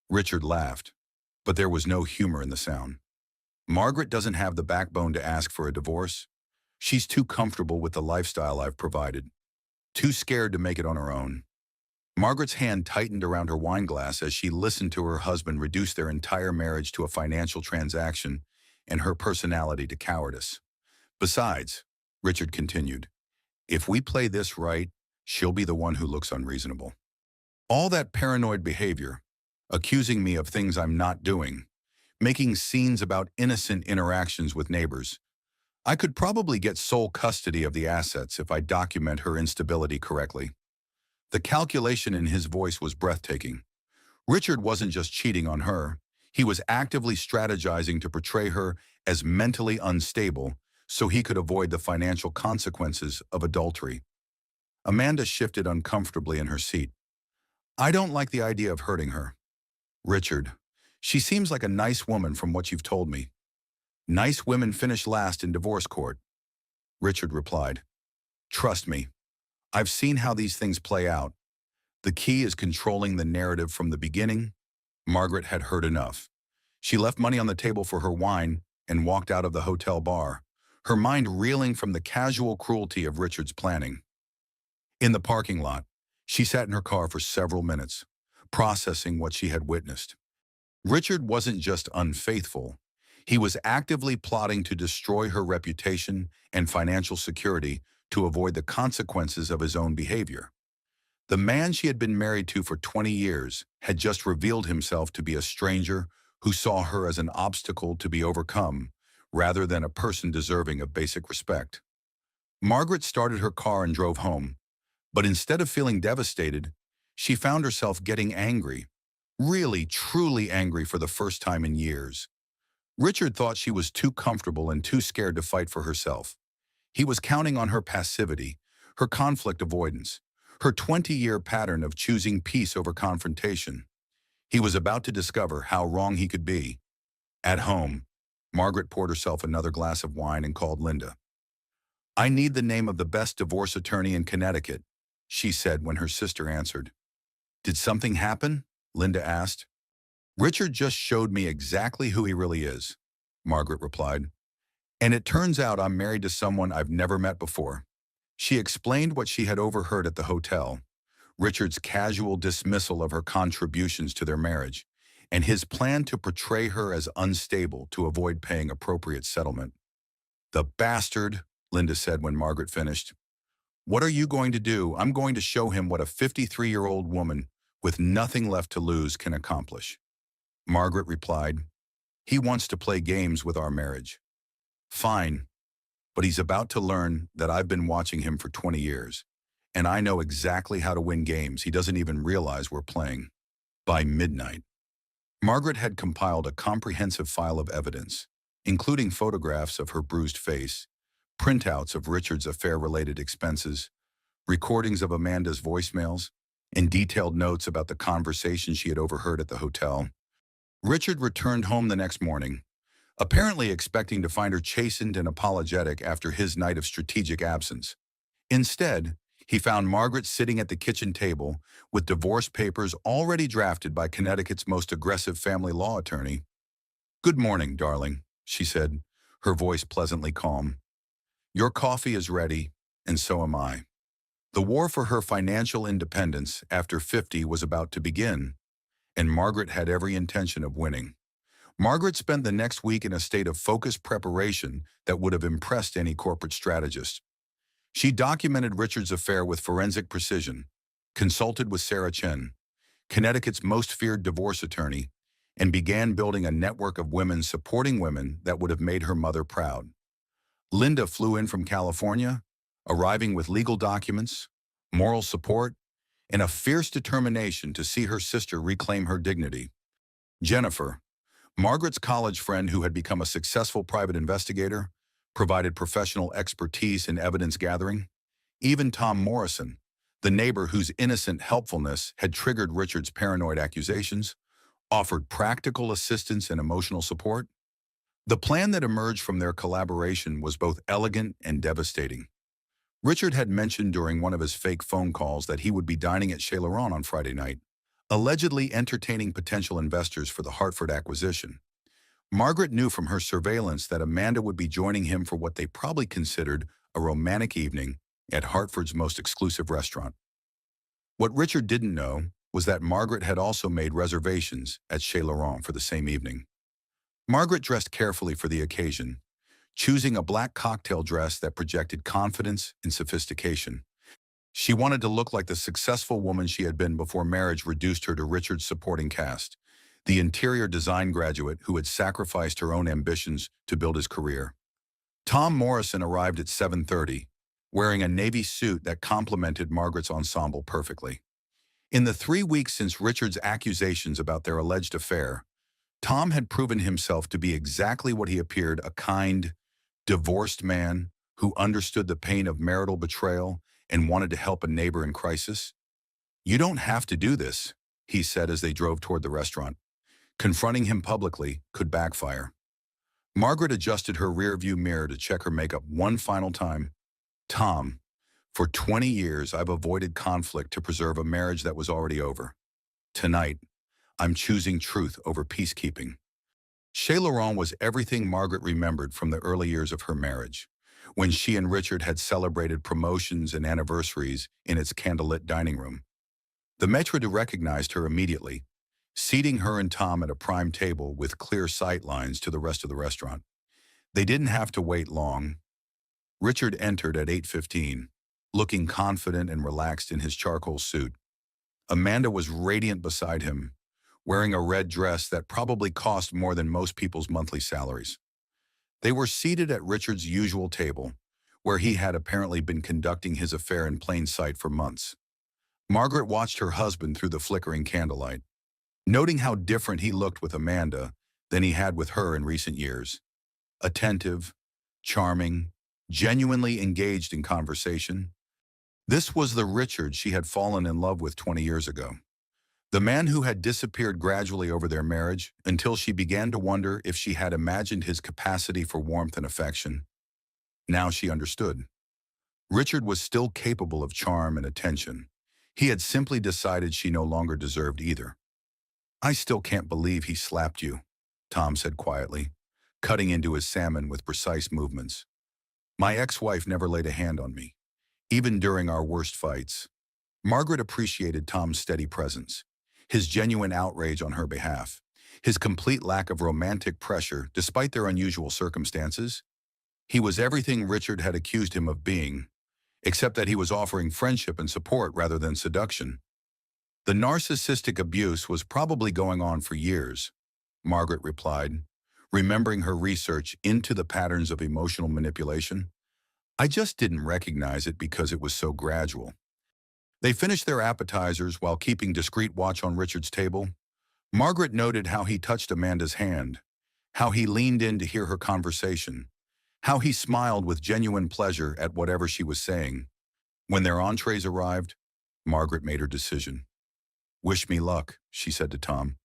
Richard laughed, but there was no humor in the sound. "Margaret doesn't have the backbone to ask for a divorce. She's too comfortable with the lifestyle I've provided, too scared to make it on her own." Margaret's hand tightened around her wine glass as she listened to her husband reduce their entire marriage to a financial transaction and her personality to cowardice. "Besides," Richard continued, "if we play this right, she'll be the one who looks unreasonable. All that paranoid behavior, accusing me of things I'm not doing, making scenes about innocent interactions with neighbors. I could probably get sole custody of the assets if I document her instability correctly." The calculation in his voice was breathtaking. Richard wasn't just cheating on her. He was actively strategizing to portray her as mentally unstable so he could avoid the financial consequences of adultery. Amanda shifted uncomfortably in her seat. "I don't like the idea of hurting her." "Richard, she seems like a nice woman from what you've told me." "Nice women finish last in divorce court," Richard replied. "Trust me, I've seen how these things play out. The key is controlling the narrative from the beginning." Margaret had heard enough. She left money on the table for her wine and walked out of the hotel bar, her mind reeling from the casual cruelty of Richard's planning. In the parking lot, she sat in her car for several minutes, processing what she had witnessed. Richard wasn't just unfaithful. He was actively plotting to destroy her reputation and financial security to avoid the consequences of his own behavior. The man she had been married to for 20 years had just revealed himself to be a stranger who saw her as an obstacle to be overcome, rather than a person deserving of basic respect. Margaret started her car and drove home, but instead of feeling devastated, she found herself getting angry, really, truly angry for the first time in years. Richard thought she was too comfortable and too scared to fight for herself. He was counting on her passivity, her conflict avoidance, her 20-year pattern of choosing peace over confrontation. He was about to discover how wrong he could be. At home, Margaret poured herself another glass of wine and called Linda. "I need the name of the best divorce attorney in Connecticut," she said when her sister answered. "Did something happen?" Linda asked. "Richard just showed me exactly who he really is," Margaret replied. "And it turns out I'm married to someone I've never met before." She explained what she had overheard at the hotel, Richard's casual dismissal of her contributions to their marriage, and his plan to portray her as unstable to avoid paying appropriate settlement. "The bastard," Linda said when Margaret finished. "What are you going to do? I'm going to show him what a 53-year-old woman with nothing left to lose can accomplish." Margaret replied, "He wants to play games with our marriage." "Fine, but he's about to learn that I've been watching him for 20 years, and I know exactly how to win games he doesn't even realize we're playing." By midnight, Margaret had compiled a comprehensive file of evidence, including photographs of her bruised face, printouts of Richard's affair-related expenses, recordings of Amanda's voicemails, and detailed notes about the conversation she had overheard at the hotel. Richard returned home the next morning, apparently expecting to find her chastened and apologetic after his night of strategic absence. Instead, he found Margaret sitting at the kitchen table with divorce papers already drafted by Connecticut's most aggressive family law attorney. "Good morning, darling," she said, her voice pleasantly calm. "Your coffee is ready, and so am I." The war for her financial independence after 50 was about to begin, and Margaret had every intention of winning. Margaret spent the next week in a state of focused preparation that would have impressed any corporate strategist. She documented Richard's affair with forensic precision, consulted with Sarah Chen, Connecticut's most feared divorce attorney, and began building a network of women supporting women that would have made her mother proud. Linda flew in from California, arriving with legal documents, moral support, and a fierce determination to see her sister reclaim her dignity. Jennifer, Margaret's college friend who had become a successful private investigator, provided professional expertise in evidence gathering. Even Tom Morrison, the neighbor whose innocent helpfulness had triggered Richard's paranoid accusations, offered practical assistance and emotional support. The plan that emerged from their collaboration was both elegant and devastating. Richard had mentioned during one of his fake phone calls that he would be dining at Chez Laurent on Friday night, allegedly entertaining potential investors for the Hartford acquisition. Margaret knew from her surveillance that Amanda would be joining him for what they probably considered a romantic evening at Hartford's most exclusive restaurant. What Richard didn't know was that Margaret had also made reservations at Chez Laurent for the same evening. Margaret dressed carefully for the occasion, choosing a black cocktail dress that projected confidence and sophistication. She wanted to look like the successful woman she had been before marriage reduced her to Richard's supporting cast, the interior design graduate who had sacrificed her own ambitions to build his career. Tom Morrison arrived at 7:30, wearing a navy suit that complemented Margaret's ensemble perfectly. In the 3 weeks since Richard's accusations about their alleged affair, Tom had proven himself to be exactly what he appeared, a kind, divorced man who understood the pain of marital betrayal and wanted to help a neighbor in crisis. "You don't have to do this," he said as they drove toward the restaurant. Confronting him publicly could backfire. Margaret adjusted her rearview mirror to check her makeup one final time. "Tom, for 20 years I've avoided conflict to preserve a marriage that was already over. Tonight, I'm choosing truth over peacekeeping." Chez Laurent was everything Margaret remembered from the early years of her marriage, when she and Richard had celebrated promotions and anniversaries in its candlelit dining room. The maître d' recognized her immediately, seating her and Tom at a prime table with clear sight lines to the rest of the restaurant. They didn't have to wait long. Richard entered at 8:15, looking confident and relaxed in his charcoal suit. Amanda was radiant beside him, wearing a red dress that probably cost more than most people's monthly salaries. They were seated at Richard's usual table, where he had apparently been conducting his affair in plain sight for months. Margaret watched her husband through the flickering candlelight, noting how different he looked with Amanda than he had with her in recent years. Attentive, charming, genuinely engaged in conversation. This was the Richard she had fallen in love with 20 years ago. The man who had disappeared gradually over their marriage until she began to wonder if she had imagined his capacity for warmth and affection. Now she understood. Richard was still capable of charm and attention. He had simply decided she no longer deserved either. "I still can't believe he slapped you," Tom said quietly, cutting into his salmon with precise movements. "My ex-wife never laid a hand on me, even during our worst fights." Margaret appreciated Tom's steady presence, his genuine outrage on her behalf, his complete lack of romantic pressure despite their unusual circumstances. He was everything Richard had accused him of being, except that he was offering friendship and support rather than seduction. "The narcissistic abuse was probably going on for years," Margaret replied, remembering her research into the patterns of emotional manipulation. "I just didn't recognize it because it was so gradual." They finished their appetizers while keeping discreet watch on Richard's table. Margaret noted how he touched Amanda's hand, how he leaned in to hear her conversation, how he smiled with genuine pleasure at whatever she was saying. When their entrees arrived, Margaret made her decision. "Wish me luck," she said to Tom,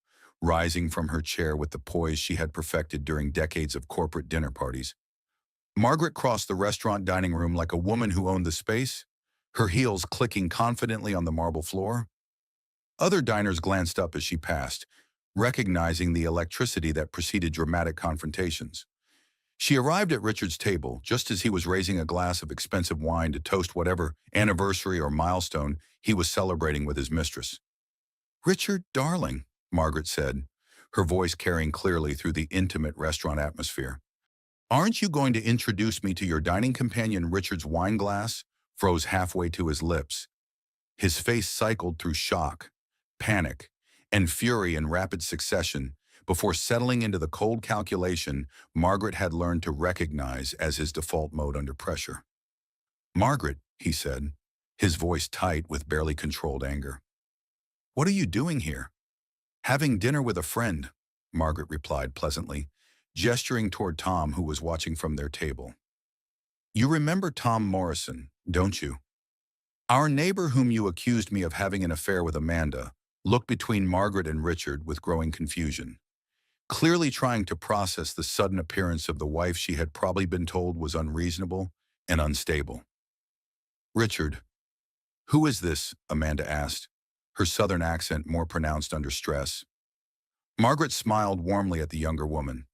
rising from her chair with the poise she had perfected during decades of corporate dinner parties. Margaret crossed the restaurant dining room like a woman who owned the space, her heels clicking confidently on the marble floor. Other diners glanced up as she passed, recognizing the electricity that preceded dramatic confrontations. She arrived at Richard's table just as he was raising a glass of expensive wine to toast whatever anniversary or milestone he was celebrating with his mistress. "Richard, darling," Margaret said, her voice carrying clearly through the intimate restaurant atmosphere. "Aren't you going to introduce me to your dining companion?" Richard's wine glass froze halfway to his lips. His face cycled through shock, panic, and fury in rapid succession before settling into the cold calculation Margaret had learned to recognize as his default mode under pressure. "Margaret," he said, his voice tight with barely controlled anger. "What are you doing here?" "Having dinner with a friend," Margaret replied pleasantly, gesturing toward Tom, who was watching from their table. "You remember Tom Morrison, don't you? Our neighbor whom you accused me of having an affair with Amanda," looked between Margaret and Richard with growing confusion, clearly trying to process the sudden appearance of the wife she had probably been told was unreasonable and unstable. "Richard, who is this?" Amanda asked, her southern accent more pronounced under stress. Margaret smiled warmly at the younger woman.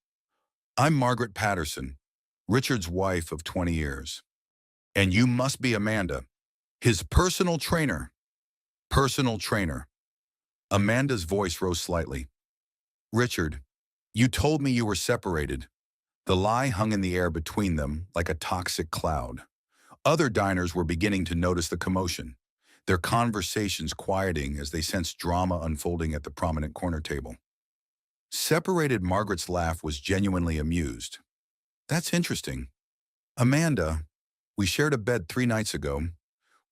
"I'm Margaret Patterson, Richard's wife of 20 years. And you must be Amanda, his personal trainer." "Personal trainer." Amanda's voice rose slightly. "Richard, you told me you were separated." The lie hung in the air between them like a toxic cloud. Other diners were beginning to notice the commotion, their conversations quieting as they sensed drama unfolding at the prominent corner table. Separated. Margaret's laugh was genuinely amused. "That's interesting. Amanda, we shared a bed 3 nights ago.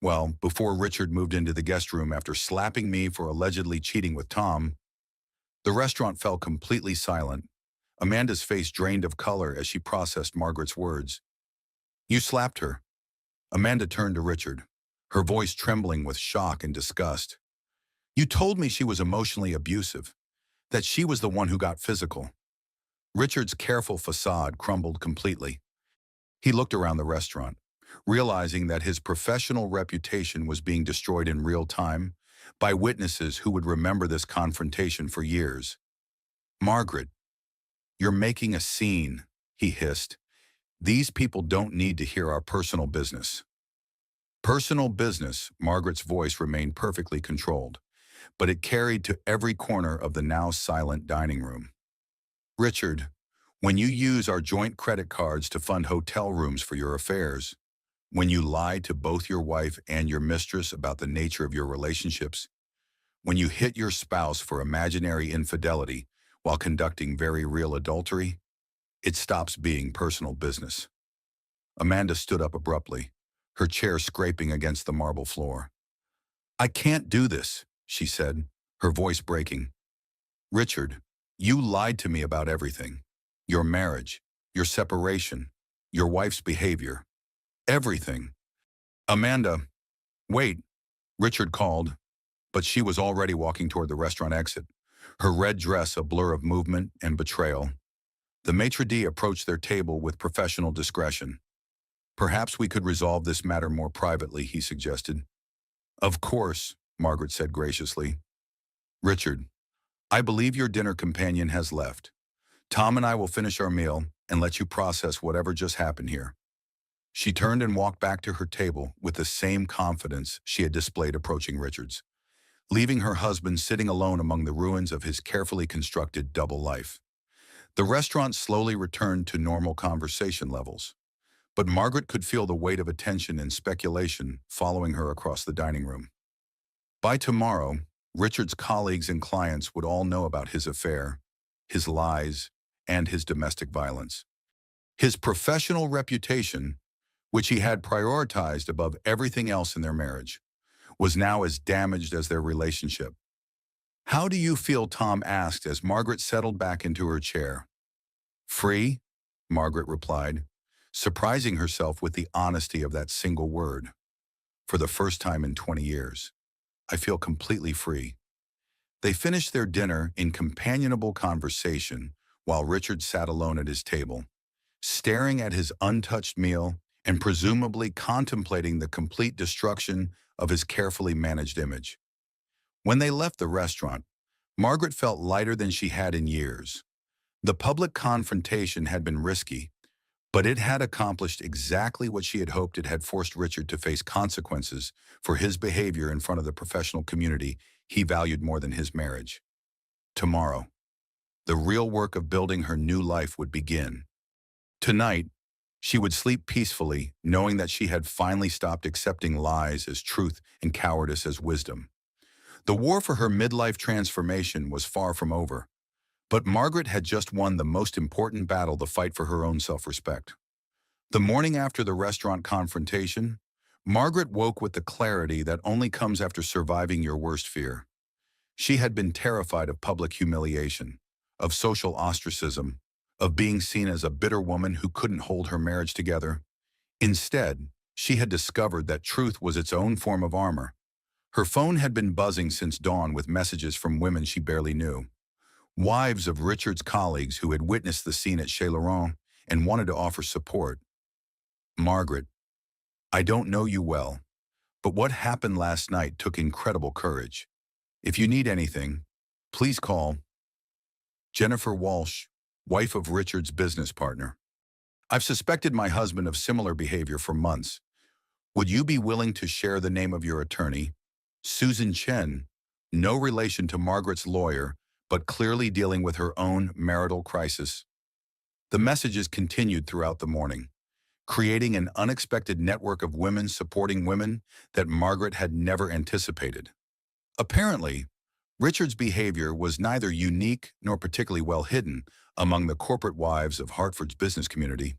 Well, before Richard moved into the guest room after slapping me for allegedly cheating with Tom." The restaurant fell completely silent. Amanda's face drained of color as she processed Margaret's words. "You slapped her?" Amanda turned to Richard, her voice trembling with shock and disgust. "You told me she was emotionally abusive, that she was the one who got physical." Richard's careful facade crumbled completely. He looked around the restaurant, realizing that his professional reputation was being destroyed in real time by witnesses who would remember this confrontation for years. "Margaret, you're making a scene," he hissed. "These people don't need to hear our personal business." "Personal business," Margaret's voice remained perfectly controlled, but it carried to every corner of the now silent dining room. "Richard, when you use our joint credit cards to fund hotel rooms for your affairs, when you lie to both your wife and your mistress about the nature of your relationships, when you hit your spouse for imaginary infidelity while conducting very real adultery, it stops being personal business." Amanda stood up abruptly, her chair scraping against the marble floor. "I can't do this," she said, her voice breaking. "Richard, you lied to me about everything. Your marriage, your separation, your wife's behavior. Everything." "Amanda, wait," Richard called, but she was already walking toward the restaurant exit, her red dress a blur of movement and betrayal. The maitre d' approached their table with professional discretion. "Perhaps we could resolve this matter more privately," he suggested. "Of course," Margaret said graciously. "Richard, I believe your dinner companion has left. Tom and I will finish our meal and let you process whatever just happened here." She turned and walked back to her table with the same confidence she had displayed approaching Richard's, leaving her husband sitting alone among the ruins of his carefully constructed double life. The restaurant slowly returned to normal conversation levels, but Margaret could feel the weight of attention and speculation following her across the dining room. By tomorrow, Richard's colleagues and clients would all know about his affair, his lies, and his domestic violence. His professional reputation, which he had prioritized above everything else in their marriage, was now as damaged as their relationship. "How do you feel?" Tom asked as Margaret settled back into her chair. "Free," Margaret replied, surprising herself with the honesty of that single word. "For the first time in 20 years, I feel completely free." They finished their dinner in companionable conversation while Richard sat alone at his table, staring at his untouched meal and presumably contemplating the complete destruction of his carefully managed image. When they left the restaurant, Margaret felt lighter than she had in years. The public confrontation had been risky, but it had accomplished exactly what she had hoped. It had forced Richard to face consequences for his behavior in front of the professional community he valued more than his marriage. Tomorrow, the real work of building her new life would begin. Tonight, she would sleep peacefully, knowing that she had finally stopped accepting lies as truth and cowardice as wisdom. The war for her midlife transformation was far from over, but Margaret had just won the most important battle, the fight for her own self-respect. The morning after the restaurant confrontation, Margaret woke with the clarity that only comes after surviving your worst fear. She had been terrified of public humiliation, of social ostracism, of being seen as a bitter woman who couldn't hold her marriage together. Instead, she had discovered that truth was its own form of armor. Her phone had been buzzing since dawn with messages from women she barely knew, wives of Richard's colleagues who had witnessed the scene at Chez Laurent and wanted to offer support. "Margaret, I don't know you well, but what happened last night took incredible courage. If you need anything, please call Jennifer Walsh, wife of Richard's business partner. I've suspected my husband of similar behavior for months. Would you be willing to share the name of your attorney? Susan Chen, no relation to Margaret's lawyer, but clearly dealing with her own marital crisis." The messages continued throughout the morning, creating an unexpected network of women supporting women that Margaret had never anticipated. Apparently, Richard's behavior was neither unique nor particularly well hidden among the corporate wives of Hartford's business community.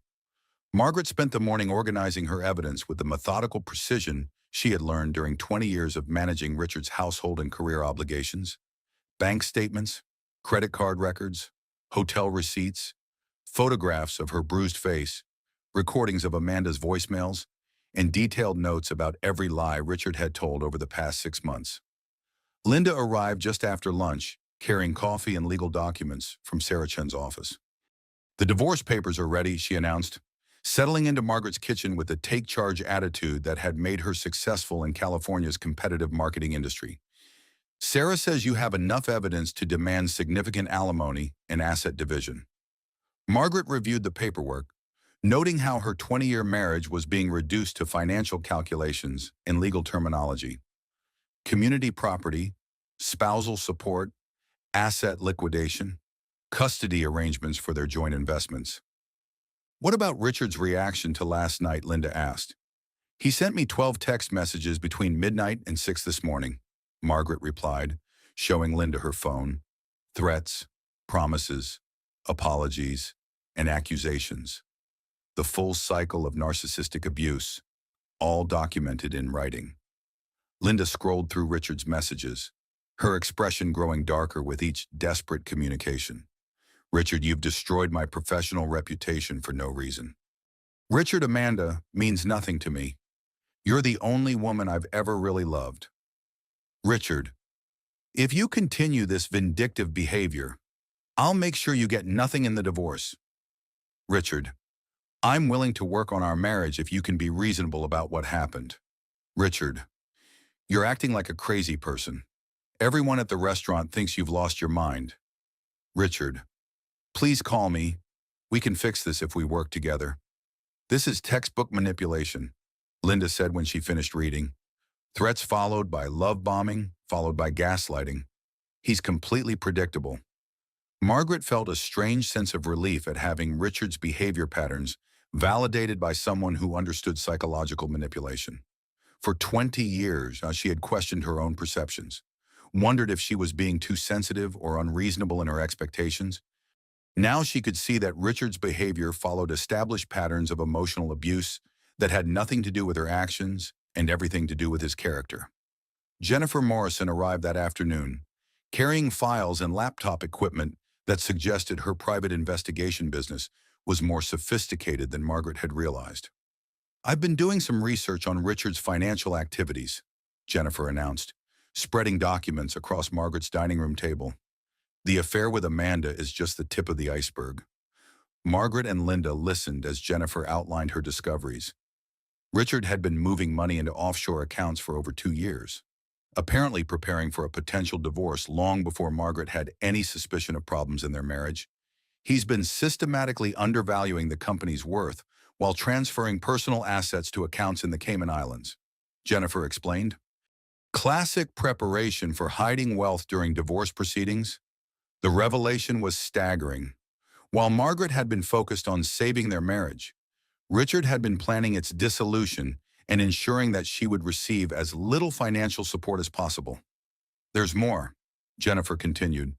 Margaret spent the morning organizing her evidence with the methodical precision she had learned during 20 years of managing Richard's household and career obligations. Bank statements, credit card records, hotel receipts, photographs of her bruised face, recordings of Amanda's voicemails, and detailed notes about every lie Richard had told over the past 6 months. Linda arrived just after lunch, carrying coffee and legal documents from Sarah Chen's office. "The divorce papers are ready," she announced, settling into Margaret's kitchen with the take-charge attitude that had made her successful in California's competitive marketing industry. "Sarah says you have enough evidence to demand significant alimony and asset division." Margaret reviewed the paperwork, noting how her 20-year marriage was being reduced to financial calculations and legal terminology. Community property, spousal support, asset liquidation, custody arrangements for their joint investments. "What about Richard's reaction to last night?" Linda asked. "He sent me 12 text messages between midnight and 6 this morning," Margaret replied, showing Linda her phone. Threats, promises, apologies, and accusations. The full cycle of narcissistic abuse, all documented in writing. Linda scrolled through Richard's messages, her expression growing darker with each desperate communication. "Richard, you've destroyed my professional reputation for no reason. Richard, Amanda means nothing to me. You're the only woman I've ever really loved. Richard, If you continue this vindictive behavior, I'll make sure you get nothing in the divorce. Richard, I'm willing to work on our marriage if you can be reasonable about what happened. Richard, you're acting like a crazy person. Everyone at the restaurant thinks you've lost your mind. Richard, please call me. We can fix this if we work together. This is textbook manipulation, Linda said when she finished reading. Threats followed by love bombing, followed by gaslighting. He's completely predictable. Margaret felt a strange sense of relief at having Richard's behavior patterns validated by someone who understood psychological manipulation. For 20 years, she had questioned her own perceptions, wondered if she was being too sensitive or unreasonable in her expectations. Now she could see that Richard's behavior followed established patterns of emotional abuse that had nothing to do with her actions and everything to do with his character. Jennifer Morrison arrived that afternoon, carrying files and laptop equipment that suggested her private investigation business was more sophisticated than Margaret had realized. I've been doing some research on Richard's financial activities, Jennifer announced, spreading documents across Margaret's dining room table. The affair with Amanda is just the tip of the iceberg. Margaret and Linda listened as Jennifer outlined her discoveries. Richard had been moving money into offshore accounts for over 2 years, apparently preparing for a potential divorce long before Margaret had any suspicion of problems in their marriage. He's been systematically undervaluing the company's worth while transferring personal assets to accounts in the Cayman Islands, Jennifer explained. Classic preparation for hiding wealth during divorce proceedings. The revelation was staggering. While Margaret had been focused on saving their marriage, Richard had been planning its dissolution and ensuring that she would receive as little financial support as possible. There's more, Jennifer continued.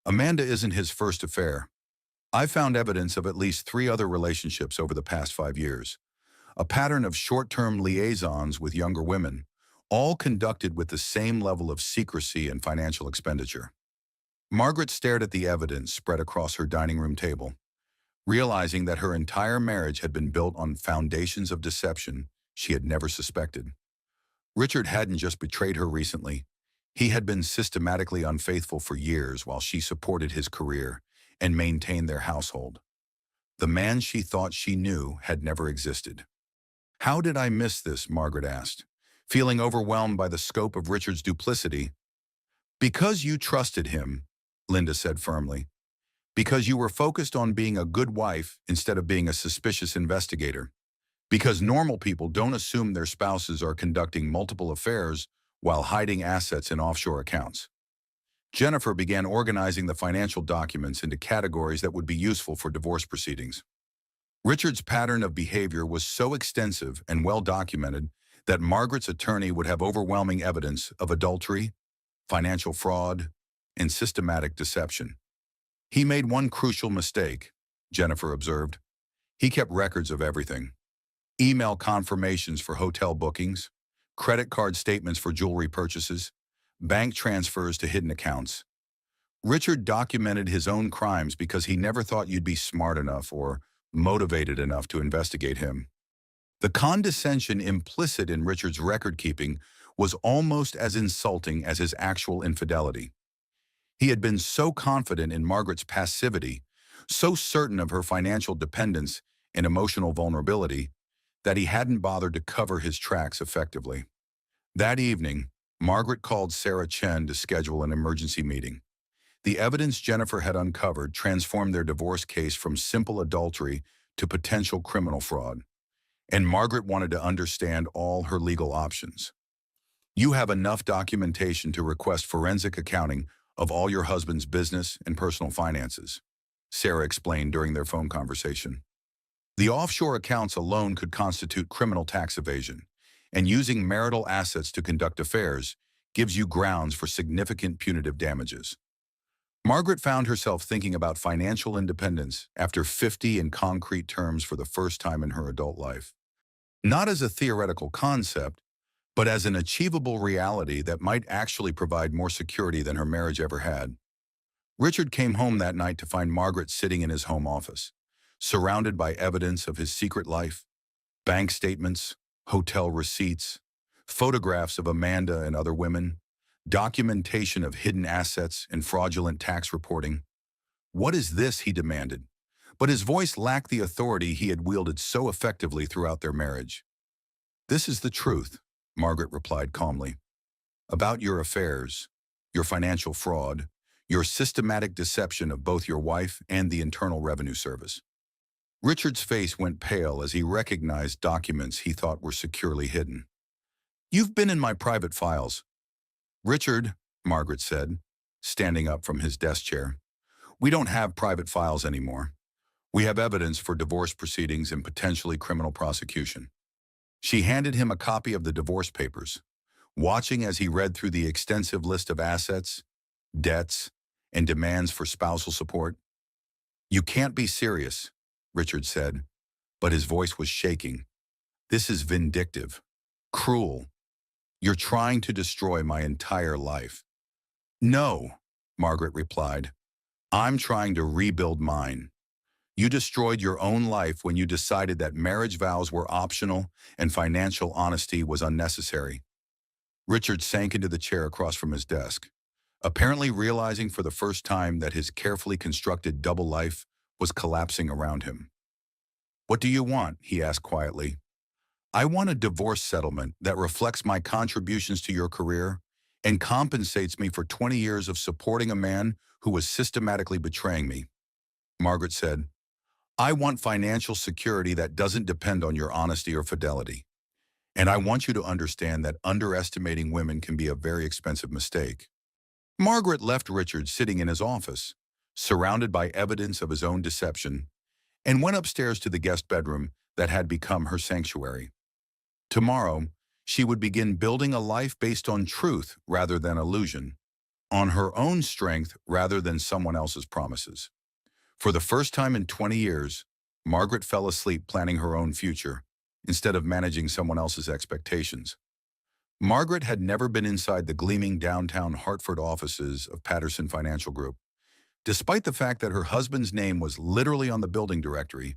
Amanda isn't his first affair. I've found evidence of at least 3 other relationships over the past 5 years, a pattern of short-term liaisons with younger women, all conducted with the same level of secrecy and financial expenditure. Margaret stared at the evidence spread across her dining room table, realizing that her entire marriage had been built on foundations of deception she had never suspected. Richard hadn't just betrayed her recently. He had been systematically unfaithful for years while she supported his career and maintained their household. The man she thought she knew had never existed. How did I miss this? Margaret asked, feeling overwhelmed by the scope of Richard's duplicity. Because you trusted him, Linda said firmly. Because you were focused on being a good wife instead of being a suspicious investigator. Because normal people don't assume their spouses are conducting multiple affairs while hiding assets in offshore accounts. Jennifer began organizing the financial documents into categories that would be useful for divorce proceedings. Richard's pattern of behavior was so extensive and well documented that Margaret's attorney would have overwhelming evidence of adultery, financial fraud, and systematic deception. He made one crucial mistake, Jennifer observed. He kept records of everything. Email confirmations for hotel bookings, credit card statements for jewelry purchases, bank transfers to hidden accounts. Richard documented his own crimes because he never thought you'd be smart enough or motivated enough to investigate him. The condescension implicit in Richard's record-keeping was almost as insulting as his actual infidelity. He had been so confident in Margaret's passivity, so certain of her financial dependence and emotional vulnerability, that he hadn't bothered to cover his tracks effectively. That evening, Margaret called Sarah Chen to schedule an emergency meeting. The evidence Jennifer had uncovered transformed their divorce case from simple adultery to potential criminal fraud, and Margaret wanted to understand all her legal options. You have enough documentation to request forensic accounting of all your husband's business and personal finances, Sarah explained during their phone conversation. The offshore accounts alone could constitute criminal tax evasion, and using marital assets to conduct affairs gives you grounds for significant punitive damages. Margaret found herself thinking about financial independence after 50 in concrete terms for the first time in her adult life. Not as a theoretical concept, but as an achievable reality that might actually provide more security than her marriage ever had. Richard came home that night to find Margaret sitting in his home office, surrounded by evidence of his secret life, bank statements, hotel receipts, photographs of Amanda and other women, Documentation of hidden assets and fraudulent tax reporting. What is this, he demanded. But his voice lacked the authority he had wielded so effectively throughout their marriage. This is the truth, Margaret replied calmly. About your affairs, your financial fraud, your systematic deception of both your wife and the Internal Revenue Service. Richard's face went pale as he recognized documents he thought were securely hidden. You've been in my private files. Richard, Margaret said, standing up from his desk chair. We don't have private files anymore. We have evidence for divorce proceedings and potentially criminal prosecution. She handed him a copy of the divorce papers, watching as he read through the extensive list of assets, debts, and demands for spousal support. You can't be serious, Richard said, but his voice was shaking. This is vindictive, cruel. You're trying to destroy my entire life. No, Margaret replied. I'm trying to rebuild mine. You destroyed your own life when you decided that marriage vows were optional and financial honesty was unnecessary. Richard sank into the chair across from his desk, apparently realizing for the first time that his carefully constructed double life was collapsing around him. What do you want? He asked quietly. I want a divorce settlement that reflects my contributions to your career and compensates me for 20 years of supporting a man who was systematically betraying me. Margaret said, I want financial security that doesn't depend on your honesty or fidelity. And I want you to understand that underestimating women can be a very expensive mistake. Margaret left Richard sitting in his office, surrounded by evidence of his own deception, and went upstairs to the guest bedroom that had become her sanctuary. Tomorrow, she would begin building a life based on truth rather than illusion, on her own strength rather than someone else's promises. For the first time in 20 years, Margaret fell asleep planning her own future, instead of managing someone else's expectations. Margaret had never been inside the gleaming downtown Hartford offices of Patterson Financial Group. Despite the fact that her husband's name was literally on the building directory,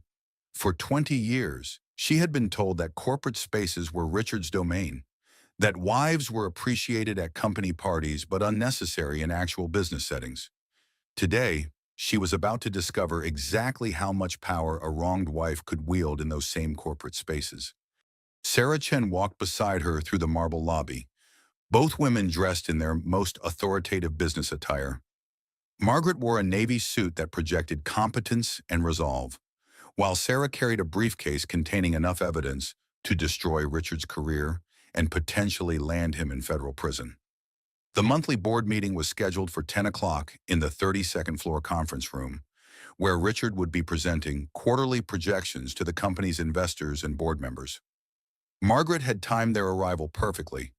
for 20 years, she had been told that corporate spaces were Richard's domain, that wives were appreciated at company parties but unnecessary in actual business settings. Today, she was about to discover exactly how much power a wronged wife could wield in those same corporate spaces. Sarah Chen walked beside her through the marble lobby, both women dressed in their most authoritative business attire. Margaret wore a navy suit that projected competence and resolve, while Sarah carried a briefcase containing enough evidence to destroy Richard's career and potentially land him in federal prison. The monthly board meeting was scheduled for 10 o'clock in the 32nd floor conference room, where Richard would be presenting quarterly projections to the company's investors and board members. Margaret had timed their arrival perfectly,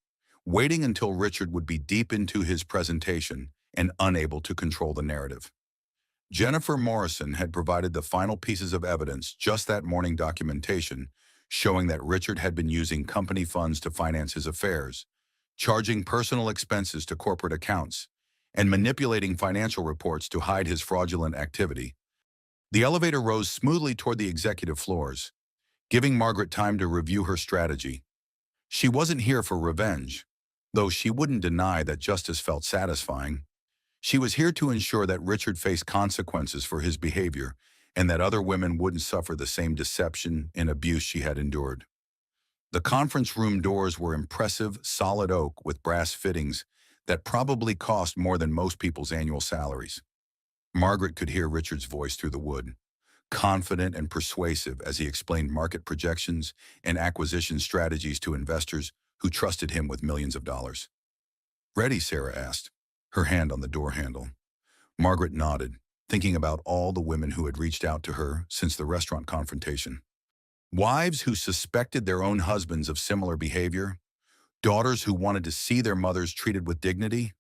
waiting until Richard would be deep into his presentation and unable to control the narrative. Jennifer Morrison had provided the final pieces of evidence just that morning, documentation showing that Richard had been using company funds to finance his affairs, charging personal expenses to corporate accounts, and manipulating financial reports to hide his fraudulent activity. The elevator rose smoothly toward the executive floors, giving Margaret time to review her strategy. She wasn't here for revenge, though she wouldn't deny that justice felt satisfying. She was here to ensure that Richard faced consequences for his behavior and that other women wouldn't suffer the same deception and abuse she had endured. The conference room doors were impressive, solid oak with brass fittings that probably cost more than most people's annual salaries. Margaret could hear Richard's voice through the wood, confident and persuasive as he explained market projections and acquisition strategies to investors who trusted him with millions of dollars. Ready? Sarah asked, her hand on the door handle. Margaret nodded, thinking about all the women who had reached out to her since the restaurant confrontation. Wives who suspected their own husbands of similar behavior, daughters who wanted to see their mothers treated with dignity,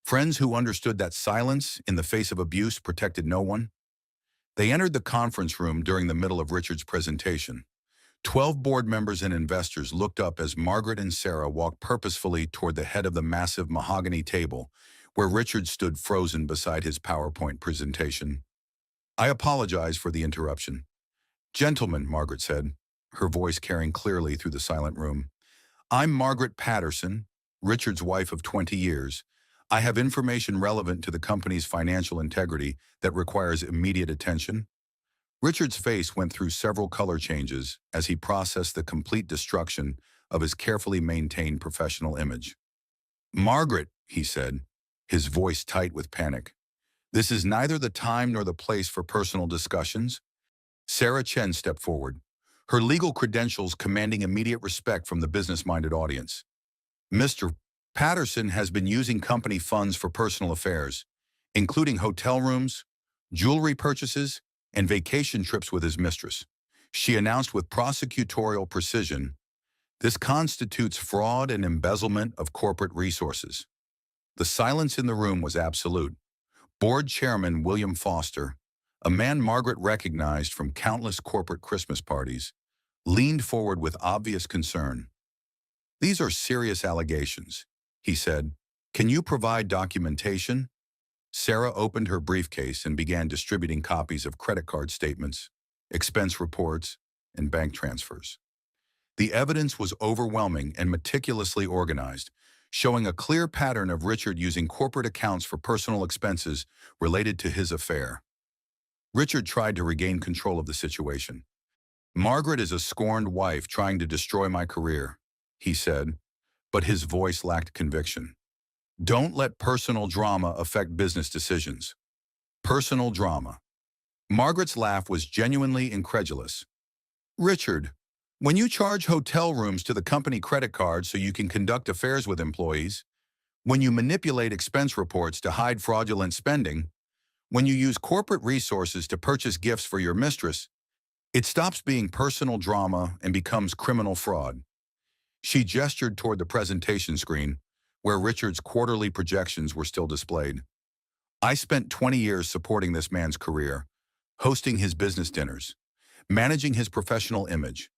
friends who understood that silence in the face of abuse protected no one. They entered the conference room during the middle of Richard's presentation. 12 board members and investors looked up as Margaret and Sarah walked purposefully toward the head of the massive mahogany table where Richard stood frozen beside his PowerPoint presentation. I apologize for the interruption. Gentlemen, Margaret said, her voice carrying clearly through the silent room. I'm Margaret Patterson, Richard's wife of 20 years. I have information relevant to the company's financial integrity that requires immediate attention. Richard's face went through several color changes as he processed the complete destruction of his carefully maintained professional image. Margaret, he said, his voice tight with panic. This is neither the time nor the place for personal discussions. Sarah Chen stepped forward, her legal credentials commanding immediate respect from the business-minded audience. Mr. Patterson has been using company funds for personal affairs, including hotel rooms, jewelry purchases, and vacation trips with his mistress. She announced with prosecutorial precision, this constitutes fraud and embezzlement of corporate resources. The silence in the room was absolute. Board Chairman William Foster, a man Margaret recognized from countless corporate Christmas parties, leaned forward with obvious concern. These are serious allegations, he said. Can you provide documentation? Sarah opened her briefcase and began distributing copies of credit card statements, expense reports, and bank transfers. The evidence was overwhelming and meticulously organized, showing a clear pattern of Richard using corporate accounts for personal expenses related to his affair. Richard tried to regain control of the situation. Margaret is a scorned wife trying to destroy my career, he said, but his voice lacked conviction. Don't let personal drama affect business decisions. Personal drama. Margaret's laugh was genuinely incredulous. Richard, when you charge hotel rooms to the company credit card so you can conduct affairs with employees, when you manipulate expense reports to hide fraudulent spending, when you use corporate resources to purchase gifts for your mistress, it stops being personal drama and becomes criminal fraud. She gestured toward the presentation screen, where Richard's quarterly projections were still displayed. I spent 20 years supporting this man's career, hosting his business dinners, managing his professional image,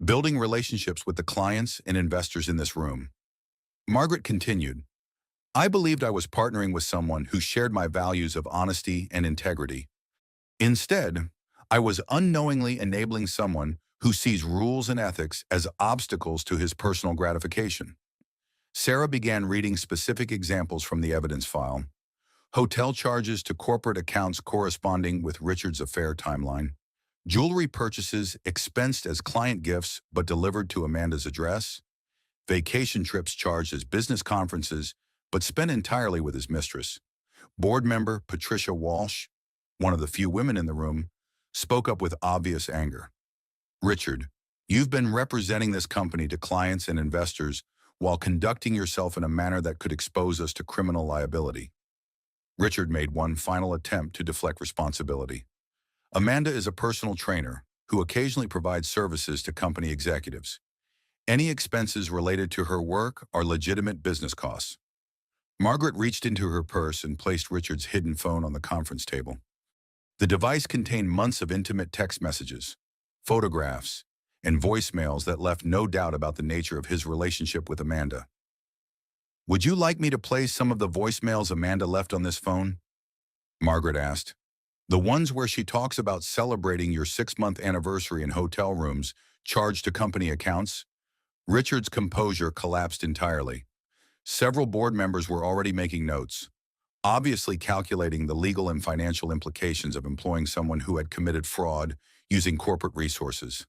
building relationships with the clients and investors in this room. Margaret continued, I believed I was partnering with someone who shared my values of honesty and integrity. Instead, I was unknowingly enabling someone who sees rules and ethics as obstacles to his personal gratification. Sarah began reading specific examples from the evidence file. Hotel charges to corporate accounts corresponding with Richard's affair timeline. Jewelry purchases expensed as client gifts but delivered to Amanda's address. Vacation trips charged as business conferences but spent entirely with his mistress. Board member Patricia Walsh, one of the few women in the room, spoke up with obvious anger. Richard, you've been representing this company to clients and investors while conducting yourself in a manner that could expose us to criminal liability. Richard made one final attempt to deflect responsibility. Amanda is a personal trainer who occasionally provides services to company executives. Any expenses related to her work are legitimate business costs. Margaret reached into her purse and placed Richard's hidden phone on the conference table. The device contained months of intimate text messages, photographs, and voicemails that left no doubt about the nature of his relationship with Amanda. Would you like me to play some of the voicemails Amanda left on this phone? Margaret asked. The ones where she talks about celebrating your 6-month anniversary in hotel rooms charged to company accounts? Richard's composure collapsed entirely. Several board members were already making notes, obviously calculating the legal and financial implications of employing someone who had committed fraud using corporate resources.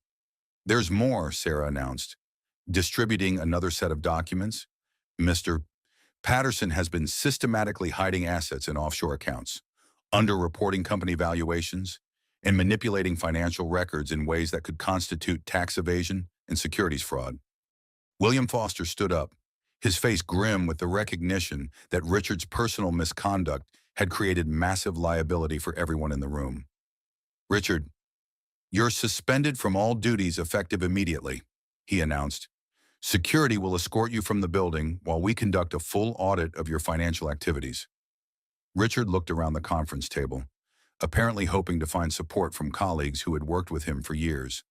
There's more, Sarah announced, distributing another set of documents. Mr. Patterson has been systematically hiding assets in offshore accounts, underreporting company valuations, and manipulating financial records in ways that could constitute tax evasion and securities fraud. William Foster stood up, his face grim with the recognition that Richard's personal misconduct had created massive liability for everyone in the room. Richard, you're suspended from all duties effective immediately, he announced. Security will escort you from the building while we conduct a full audit of your financial activities. Richard looked around the conference table, apparently hoping to find support from colleagues who had worked with him for years.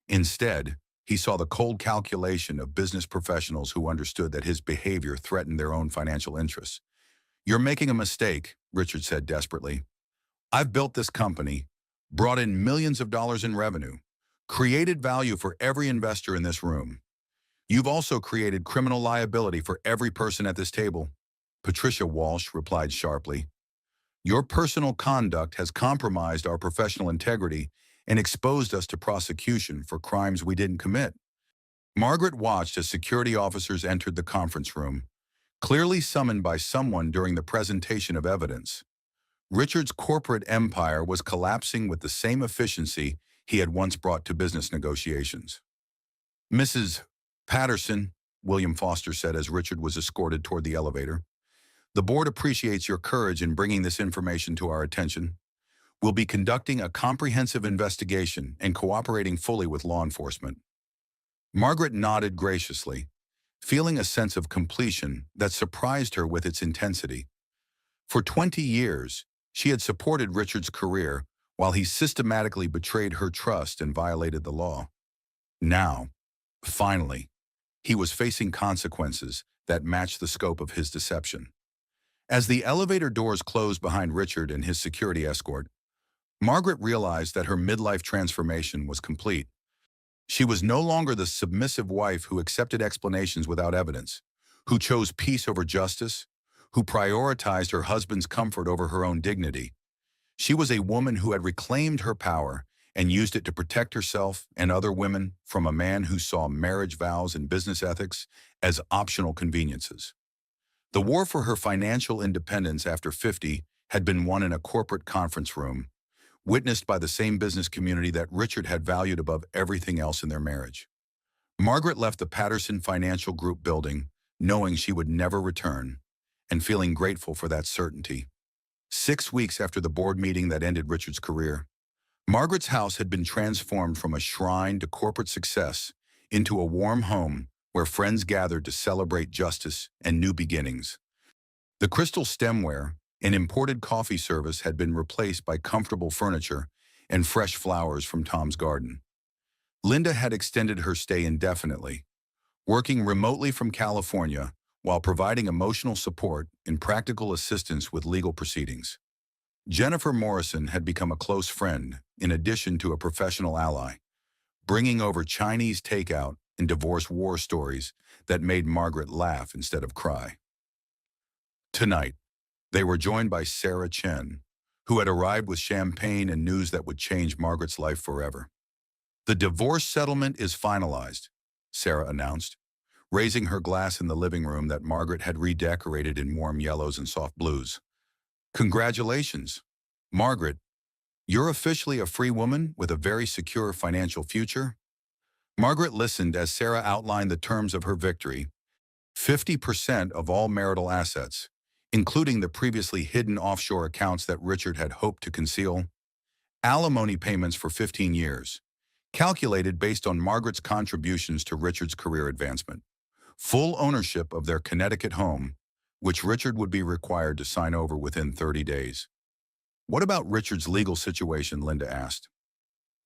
Instead, he saw the cold calculation of business professionals who understood that his behavior threatened their own financial interests. You're making a mistake, Richard said desperately. I've built this company, brought in millions of dollars in revenue, created value for every investor in this room. You've also created criminal liability for every person at this table. Patricia Walsh replied sharply. Your personal conduct has compromised our professional integrity and exposed us to prosecution for crimes we didn't commit. Margaret watched as security officers entered the conference room, clearly summoned by someone during the presentation of evidence. Richard's corporate empire was collapsing with the same efficiency he had once brought to business negotiations. Mrs. Patterson, William Foster said as Richard was escorted toward the elevator, the board appreciates your courage in bringing this information to our attention. We'll be conducting a comprehensive investigation and cooperating fully with law enforcement. Margaret nodded graciously, feeling a sense of completion that surprised her with its intensity. For 20 years, she had supported Richard's career while he systematically betrayed her trust and violated the law. Now, finally, he was facing consequences that matched the scope of his deception. As the elevator doors closed behind Richard and his security escort, Margaret realized that her midlife transformation was complete. She was no longer the submissive wife who accepted explanations without evidence, who chose peace over justice, who prioritized her husband's comfort over her own dignity. She was a woman who had reclaimed her power and used it to protect herself and other women from a man who saw marriage vows and business ethics as optional conveniences. The war for her financial independence after 50 had been won in a corporate conference room, witnessed by the same business community that Richard had valued above everything else in their marriage. Margaret left the Patterson Financial Group building, knowing she would never return, and feeling grateful for that certainty. 6 weeks after the board meeting that ended Richard's career, Margaret's house had been transformed from a shrine to corporate success into a warm home where friends gathered to celebrate justice and new beginnings. The crystal stemware, an imported coffee service, had been replaced by comfortable furniture and fresh flowers from Tom's garden. Linda had extended her stay indefinitely, working remotely from California while providing emotional support and practical assistance with legal proceedings. Jennifer Morrison had become a close friend, in addition to a professional ally, bringing over Chinese takeout and divorce war stories that made Margaret laugh instead of cry. Tonight, they were joined by Sarah Chen, who had arrived with champagne and news that would change Margaret's life forever. The divorce settlement is finalized, Sarah announced, raising her glass in the living room that Margaret had redecorated in warm yellows and soft blues. Congratulations, Margaret. You're officially a free woman with a very secure financial future. Margaret listened as Sarah outlined the terms of her victory: 50% of all marital assets, including the previously hidden offshore accounts that Richard had hoped to conceal, alimony payments for 15 years, calculated based on Margaret's contributions to Richard's career advancement, full ownership of their Connecticut home, which Richard would be required to sign over within 30 days. What about Richard's legal situation? Linda asked.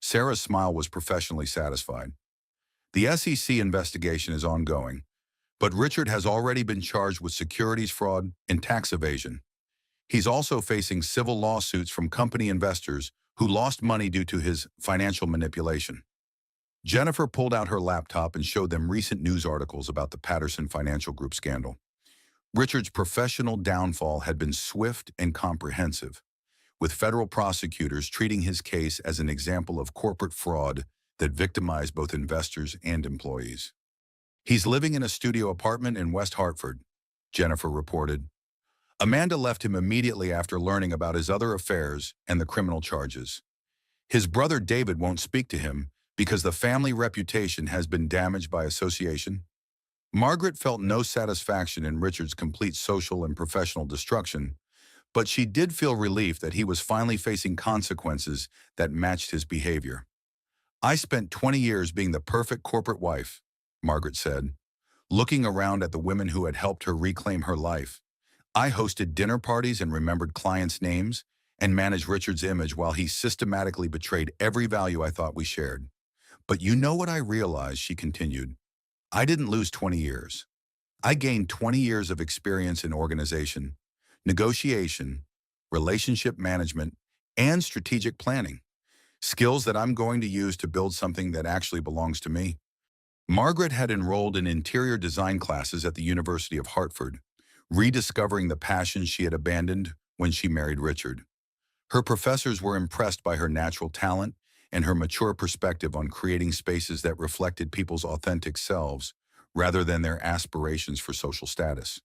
Sarah's smile was professionally satisfied. The SEC investigation is ongoing, but Richard has already been charged with securities fraud and tax evasion. He's also facing civil lawsuits from company investors who lost money due to his financial manipulation. Jennifer pulled out her laptop and showed them recent news articles about the Patterson Financial Group scandal. Richard's professional downfall had been swift and comprehensive, with federal prosecutors treating his case as an example of corporate fraud that victimized both investors and employees. He's living in a studio apartment in West Hartford, Jennifer reported. Amanda left him immediately after learning about his other affairs and the criminal charges. His brother David won't speak to him because the family reputation has been damaged by association. Margaret felt no satisfaction in Richard's complete social and professional destruction, but she did feel relief that he was finally facing consequences that matched his behavior. I spent 20 years being the perfect corporate wife, Margaret said, looking around at the women who had helped her reclaim her life. I hosted dinner parties and remembered clients' names and managed Richard's image while he systematically betrayed every value I thought we shared. But you know what I realized, she continued. I didn't lose 20 years. I gained 20 years of experience in organization, negotiation, relationship management, and strategic planning, skills that I'm going to use to build something that actually belongs to me. Margaret had enrolled in interior design classes at the University of Hartford, rediscovering the passion she had abandoned when she married Richard. Her professors were impressed by her natural talent and her mature perspective on creating spaces that reflected people's authentic selves rather than their aspirations for social status.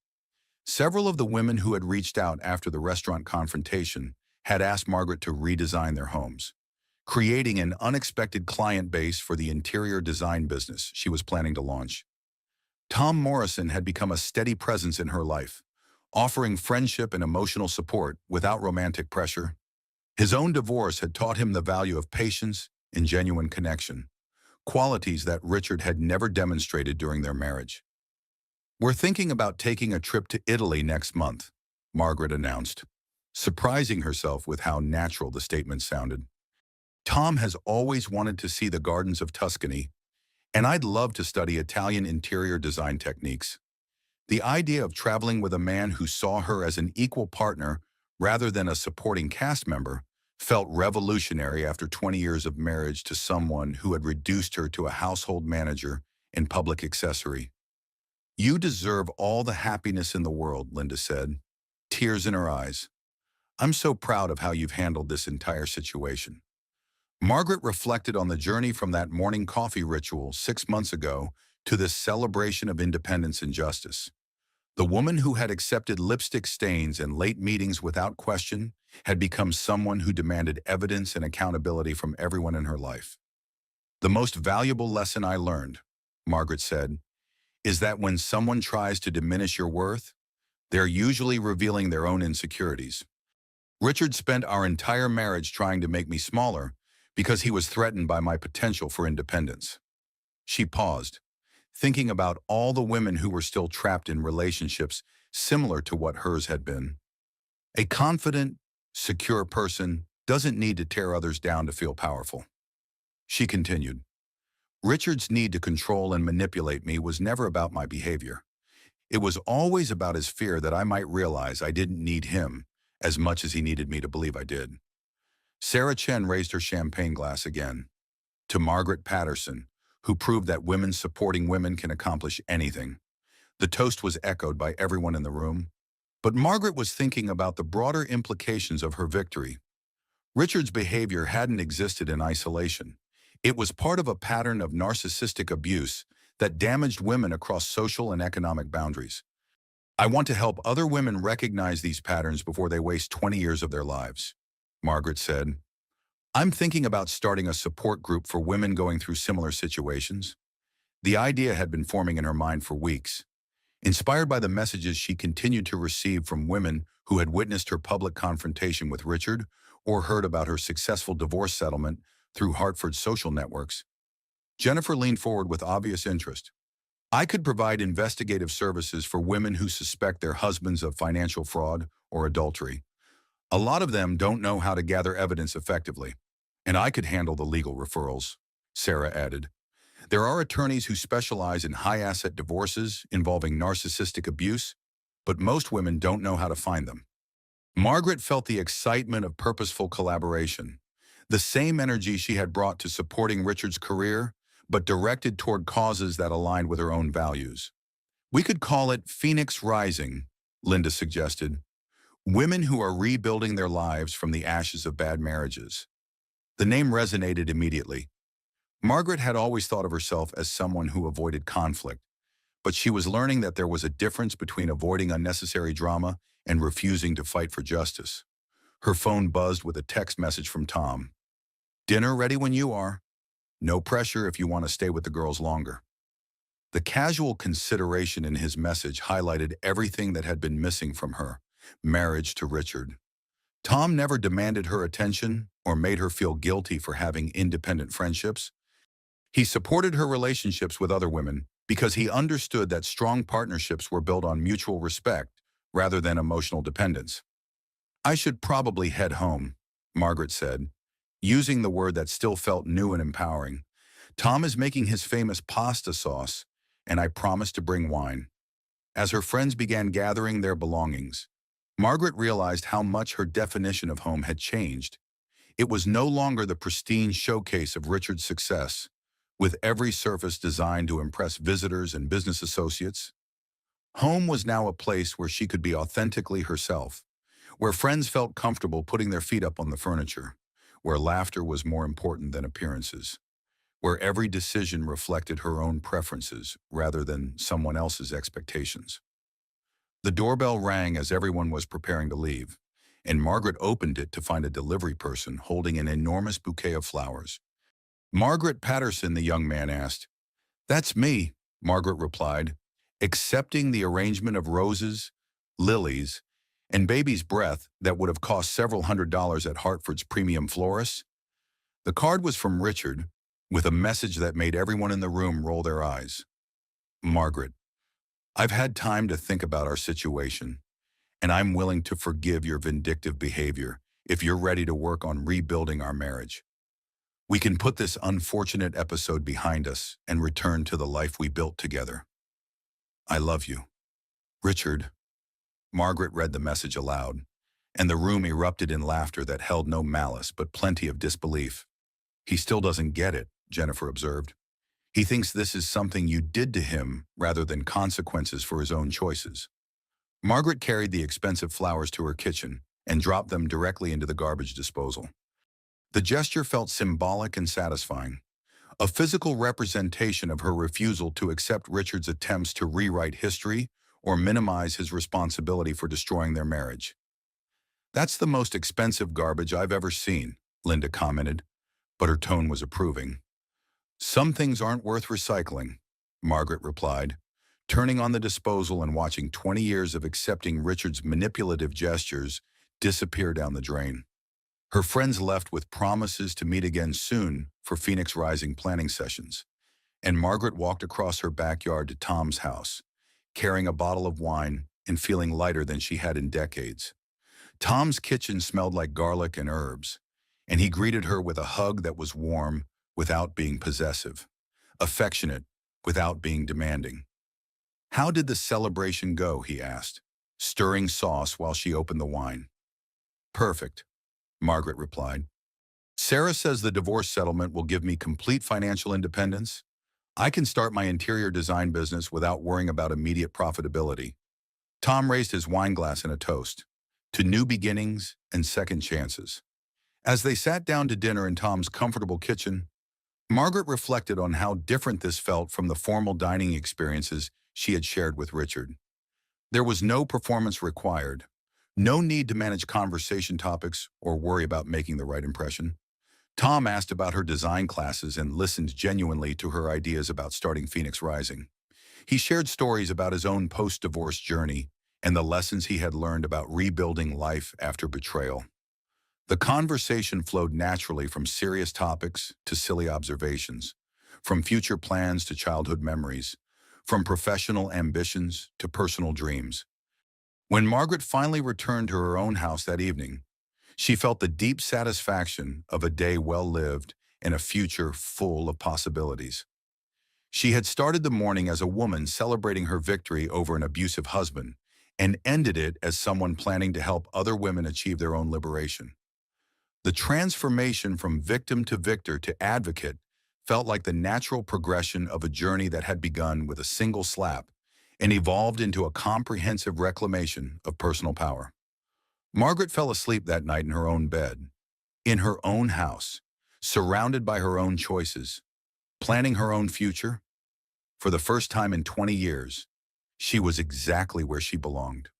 Several of the women who had reached out after the restaurant confrontation had asked Margaret to redesign their homes, creating an unexpected client base for the interior design business she was planning to launch. Tom Morrison had become a steady presence in her life, offering friendship and emotional support without romantic pressure. His own divorce had taught him the value of patience and genuine connection, qualities that Richard had never demonstrated during their marriage. "We're thinking about taking a trip to Italy next month," Margaret announced, surprising herself with how natural the statement sounded. "Tom has always wanted to see the gardens of Tuscany, and I'd love to study Italian interior design techniques." The idea of traveling with a man who saw her as an equal partner rather than a supporting cast member felt revolutionary after 20 years of marriage to someone who had reduced her to a household manager and public accessory. "You deserve all the happiness in the world," Linda said, tears in her eyes. "I'm so proud of how you've handled this entire situation." Margaret reflected on the journey from that morning coffee ritual 6 months ago to this celebration of independence and justice. The woman who had accepted lipstick stains and late meetings without question had become someone who demanded evidence and accountability from everyone in her life. "The most valuable lesson I learned," Margaret said, "is that when someone tries to diminish your worth, they're usually revealing their own insecurities. Richard spent our entire marriage trying to make me smaller because he was threatened by my potential for independence." She paused, thinking about all the women who were still trapped in relationships similar to what hers had been. A confident, secure person doesn't need to tear others down to feel powerful. She continued, "Richard's need to control and manipulate me was never about my behavior. It was always about his fear that I might realize I didn't need him as much as he needed me to believe I did." Sarah Chen raised her champagne glass again. "To Margaret Patterson, who proved that women supporting women can accomplish anything." The toast was echoed by everyone in the room. But Margaret was thinking about the broader implications of her victory. Richard's behavior hadn't existed in isolation. It was part of a pattern of narcissistic abuse that damaged women across social and economic boundaries. "I want to help other women recognize these patterns before they waste 20 years of their lives," Margaret said. "I'm thinking about starting a support group for women going through similar situations." The idea had been forming in her mind for weeks. Inspired by the messages she continued to receive from women who had witnessed her public confrontation with Richard or heard about her successful divorce settlement through Hartford's social networks, Jennifer leaned forward with obvious interest. "I could provide investigative services for women who suspect their husbands of financial fraud or adultery. A lot of them don't know how to gather evidence effectively, and I could handle the legal referrals," Sarah added. "There are attorneys who specialize in high-asset divorces involving narcissistic abuse, but most women don't know how to find them." Margaret felt the excitement of purposeful collaboration, the same energy she had brought to supporting Richard's career, but directed toward causes that aligned with her own values. "We could call it Phoenix Rising," Linda suggested. "Women who are rebuilding their lives from the ashes of bad marriages." The name resonated immediately. Margaret had always thought of herself as someone who avoided conflict, but she was learning that there was a difference between avoiding unnecessary drama and refusing to fight for justice. Her phone buzzed with a text message from Tom. "Dinner ready when you are. No pressure if you want to stay with the girls longer." The casual consideration in his message highlighted everything that had been missing from her marriage to Richard. Tom never demanded her attention or made her feel guilty for having independent friendships. He supported her relationships with other women because he understood that strong partnerships were built on mutual respect rather than emotional dependence. "I should probably head home," Margaret said, using the word that still felt new and empowering. "Tom is making his famous pasta sauce, and I promised to bring wine." As her friends began gathering their belongings, Margaret realized how much her definition of home had changed. It was no longer the pristine showcase of Richard's success, with every surface designed to impress visitors and business associates. Home was now a place where she could be authentically herself, where friends felt comfortable putting their feet up on the furniture, where laughter was more important than appearances, where every decision reflected her own preferences rather than someone else's expectations. The doorbell rang as everyone was preparing to leave, and Margaret opened it to find a delivery person holding an enormous bouquet of flowers. "Margaret Patterson," the young man asked. "That's me," Margaret replied, accepting the arrangement of roses, lilies, and baby's breath that would have cost several $100s at Hartford's premium florist. The card was from Richard, with a message that made everyone in the room roll their eyes. "Margaret, I've had time to think about our situation, and I'm willing to forgive your vindictive behavior if you're ready to work on rebuilding our marriage. We can put this unfortunate episode behind us and return to the life we built together. I love you." "Richard." Margaret read the message aloud, and the room erupted in laughter that held no malice but plenty of disbelief. "He still doesn't get it," Jennifer observed. "He thinks this is something you did to him rather than consequences for his own choices." Margaret carried the expensive flowers to her kitchen and dropped them directly into the garbage disposal. The gesture felt symbolic and satisfying, a physical representation of her refusal to accept Richard's attempts to rewrite history or minimize his responsibility for destroying their marriage. "That's the most expensive garbage I've ever seen," Linda commented, but her tone was approving. "Some things aren't worth recycling," Margaret replied, turning on the disposal and watching 20 years of accepting Richard's manipulative gestures disappear down the drain. Her friends left with promises to meet again soon for Phoenix Rising planning sessions, and Margaret walked across her backyard to Tom's house, carrying a bottle of wine and feeling lighter than she had in decades. Tom's kitchen smelled like garlic and herbs, and he greeted her with a hug that was warm without being possessive, affectionate without being demanding. "How did the celebration go?" he asked, stirring sauce while she opened the wine. "Perfect," Margaret replied. "Sarah says the divorce settlement will give me complete financial independence. I can start my interior design business without worrying about immediate profitability." Tom raised his wine glass in a toast to new beginnings and second chances. As they sat down to dinner in Tom's comfortable kitchen, Margaret reflected on how different this felt from the formal dining experiences she had shared with Richard. There was no performance required, no need to manage conversation topics or worry about making the right impression. Tom asked about her design classes and listened genuinely to her ideas about starting Phoenix Rising. He shared stories about his own post-divorce journey and the lessons he had learned about rebuilding life after betrayal. The conversation flowed naturally from serious topics to silly observations, from future plans to childhood memories, from professional ambitions to personal dreams. When Margaret finally returned to her own house that evening, she felt the deep satisfaction of a day well lived and a future full of possibilities. She had started the morning as a woman celebrating her victory over an abusive husband and ended it as someone planning to help other women achieve their own liberation. The transformation from victim to victor to advocate felt like the natural progression of a journey that had begun with a single slap and evolved into a comprehensive reclamation of personal power. Margaret fell asleep that night in her own bed, in her own house, surrounded by her own choices, planning her own future. For the first time in 20 years, she was exactly where she belonged.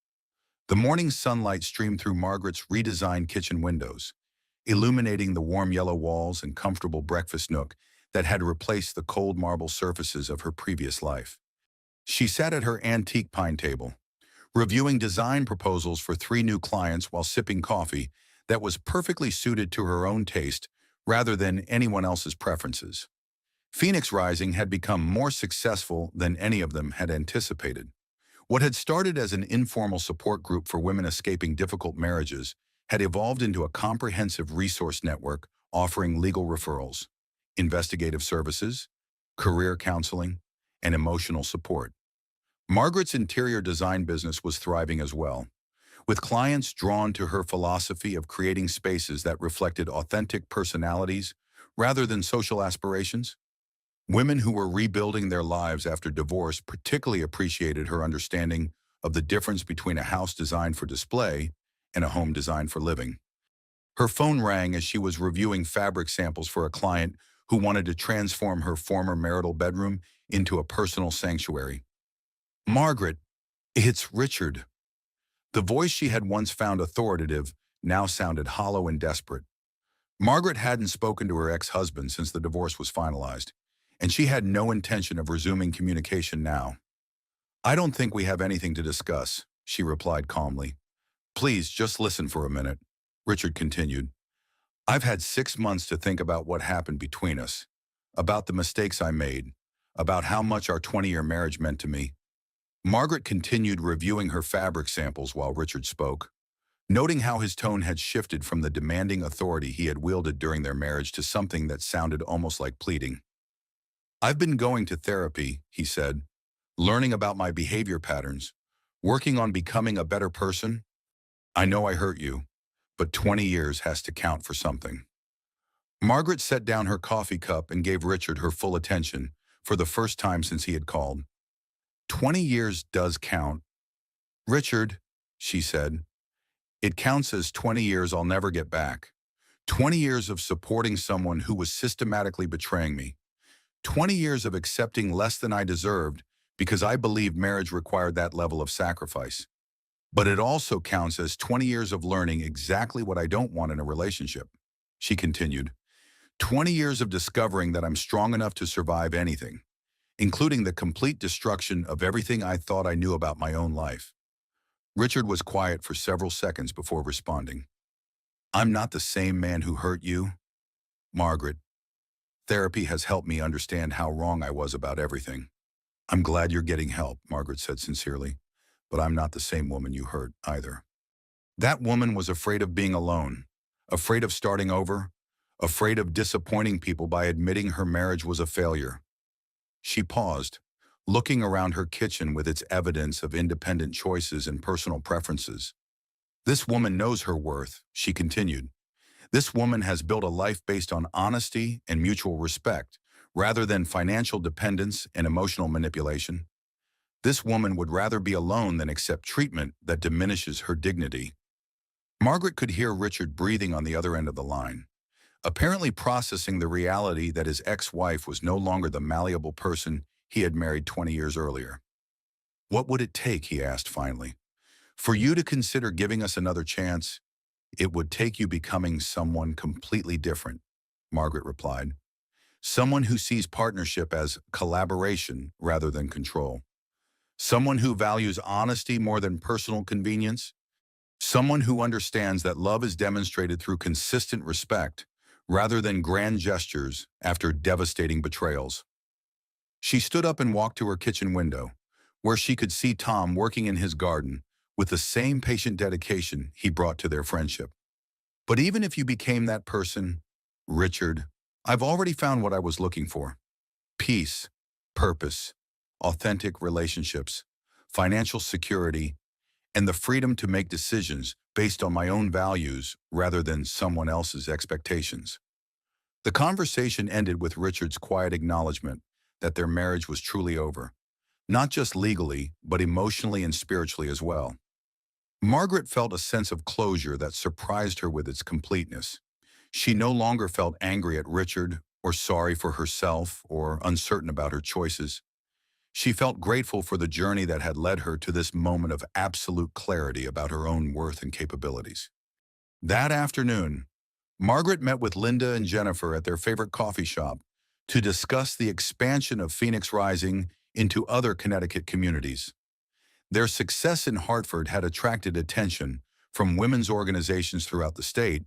The morning sunlight streamed through Margaret's redesigned kitchen windows, illuminating the warm yellow walls and comfortable breakfast nook that had replaced the cold marble surfaces of her previous life. She sat at her antique pine table, reviewing design proposals for 3 new clients while sipping coffee that was perfectly suited to her own taste rather than anyone else's preferences. Phoenix Rising had become more successful than any of them had anticipated. What had started as an informal support group for women escaping difficult marriages had evolved into a comprehensive resource network offering legal referrals, investigative services, career counseling, and emotional support. Margaret's interior design business was thriving as well, with clients drawn to her philosophy of creating spaces that reflected authentic personalities rather than social aspirations. Women who were rebuilding their lives after divorce particularly appreciated her understanding of the difference between a house designed for display and a home designed for living. Her phone rang as she was reviewing fabric samples for a client who wanted to transform her former marital bedroom into a personal sanctuary. "Margaret, it's Richard." The voice she had once found authoritative now sounded hollow and desperate. Margaret hadn't spoken to her ex-husband since the divorce was finalized, and she had no intention of resuming communication now. "I don't think we have anything to discuss," she replied calmly. "Please, just listen for a minute," Richard continued. "I've had 6 months to think about what happened between us, about the mistakes I made, about how much our 20-year marriage meant to me." Margaret continued reviewing her fabric samples while Richard spoke, noting how his tone had shifted from the demanding authority he had wielded during their marriage to something that sounded almost like pleading. "I've been going to therapy," he said, "learning about my behavior patterns, working on becoming a better person. I know I hurt you, but 20 years has to count for something." Margaret set down her coffee cup and gave Richard her full attention for the first time since he had called. "20 years does count, Richard," she said. "It counts as 20 years I'll never get back. 20 years of supporting someone who was systematically betraying me. 20 years of accepting less than I deserved because I believed marriage required that level of sacrifice. But it also counts as 20 years of learning exactly what I don't want in a relationship," she continued. "20 years of discovering that I'm strong enough to survive anything, including the complete destruction of everything I thought I knew about my own life." Richard was quiet for several seconds before responding. "I'm not the same man who hurt you, Margaret. Therapy has helped me understand how wrong I was about everything." "I'm glad you're getting help," Margaret said sincerely, "but I'm not the same woman you hurt either." That woman was afraid of being alone, afraid of starting over, afraid of disappointing people by admitting her marriage was a failure. She paused, looking around her kitchen with its evidence of independent choices and personal preferences. "This woman knows her worth," she continued. "This woman has built a life based on honesty and mutual respect, rather than financial dependence and emotional manipulation. This woman would rather be alone than accept treatment that diminishes her dignity." Margaret could hear Richard breathing on the other end of the line, apparently processing the reality that his ex-wife was no longer the malleable person he had married 20 years earlier. "What would it take," he asked finally, "for you to consider giving us another chance?" "It would take you becoming someone completely different," Margaret replied. "Someone who sees partnership as collaboration rather than control. Someone who values honesty more than personal convenience. Someone who understands that love is demonstrated through consistent respect rather than grand gestures after devastating betrayals." She stood up and walked to her kitchen window, where she could see Tom working in his garden with the same patient dedication he brought to their friendship. "But even if you became that person, Richard, I've already found what I was looking for. Peace, purpose, authentic relationships, financial security, and the freedom to make decisions based on my own values rather than someone else's expectations." The conversation ended with Richard's quiet acknowledgement that their marriage was truly over, not just legally, but emotionally and spiritually as well. Margaret felt a sense of closure that surprised her with its completeness. She no longer felt angry at Richard or sorry for herself or uncertain about her choices. She felt grateful for the journey that had led her to this moment of absolute clarity about her own worth and capabilities. That afternoon, Margaret met with Linda and Jennifer at their favorite coffee shop to discuss the expansion of Phoenix Rising into other Connecticut communities. Their success in Hartford had attracted attention from women's organizations throughout the state,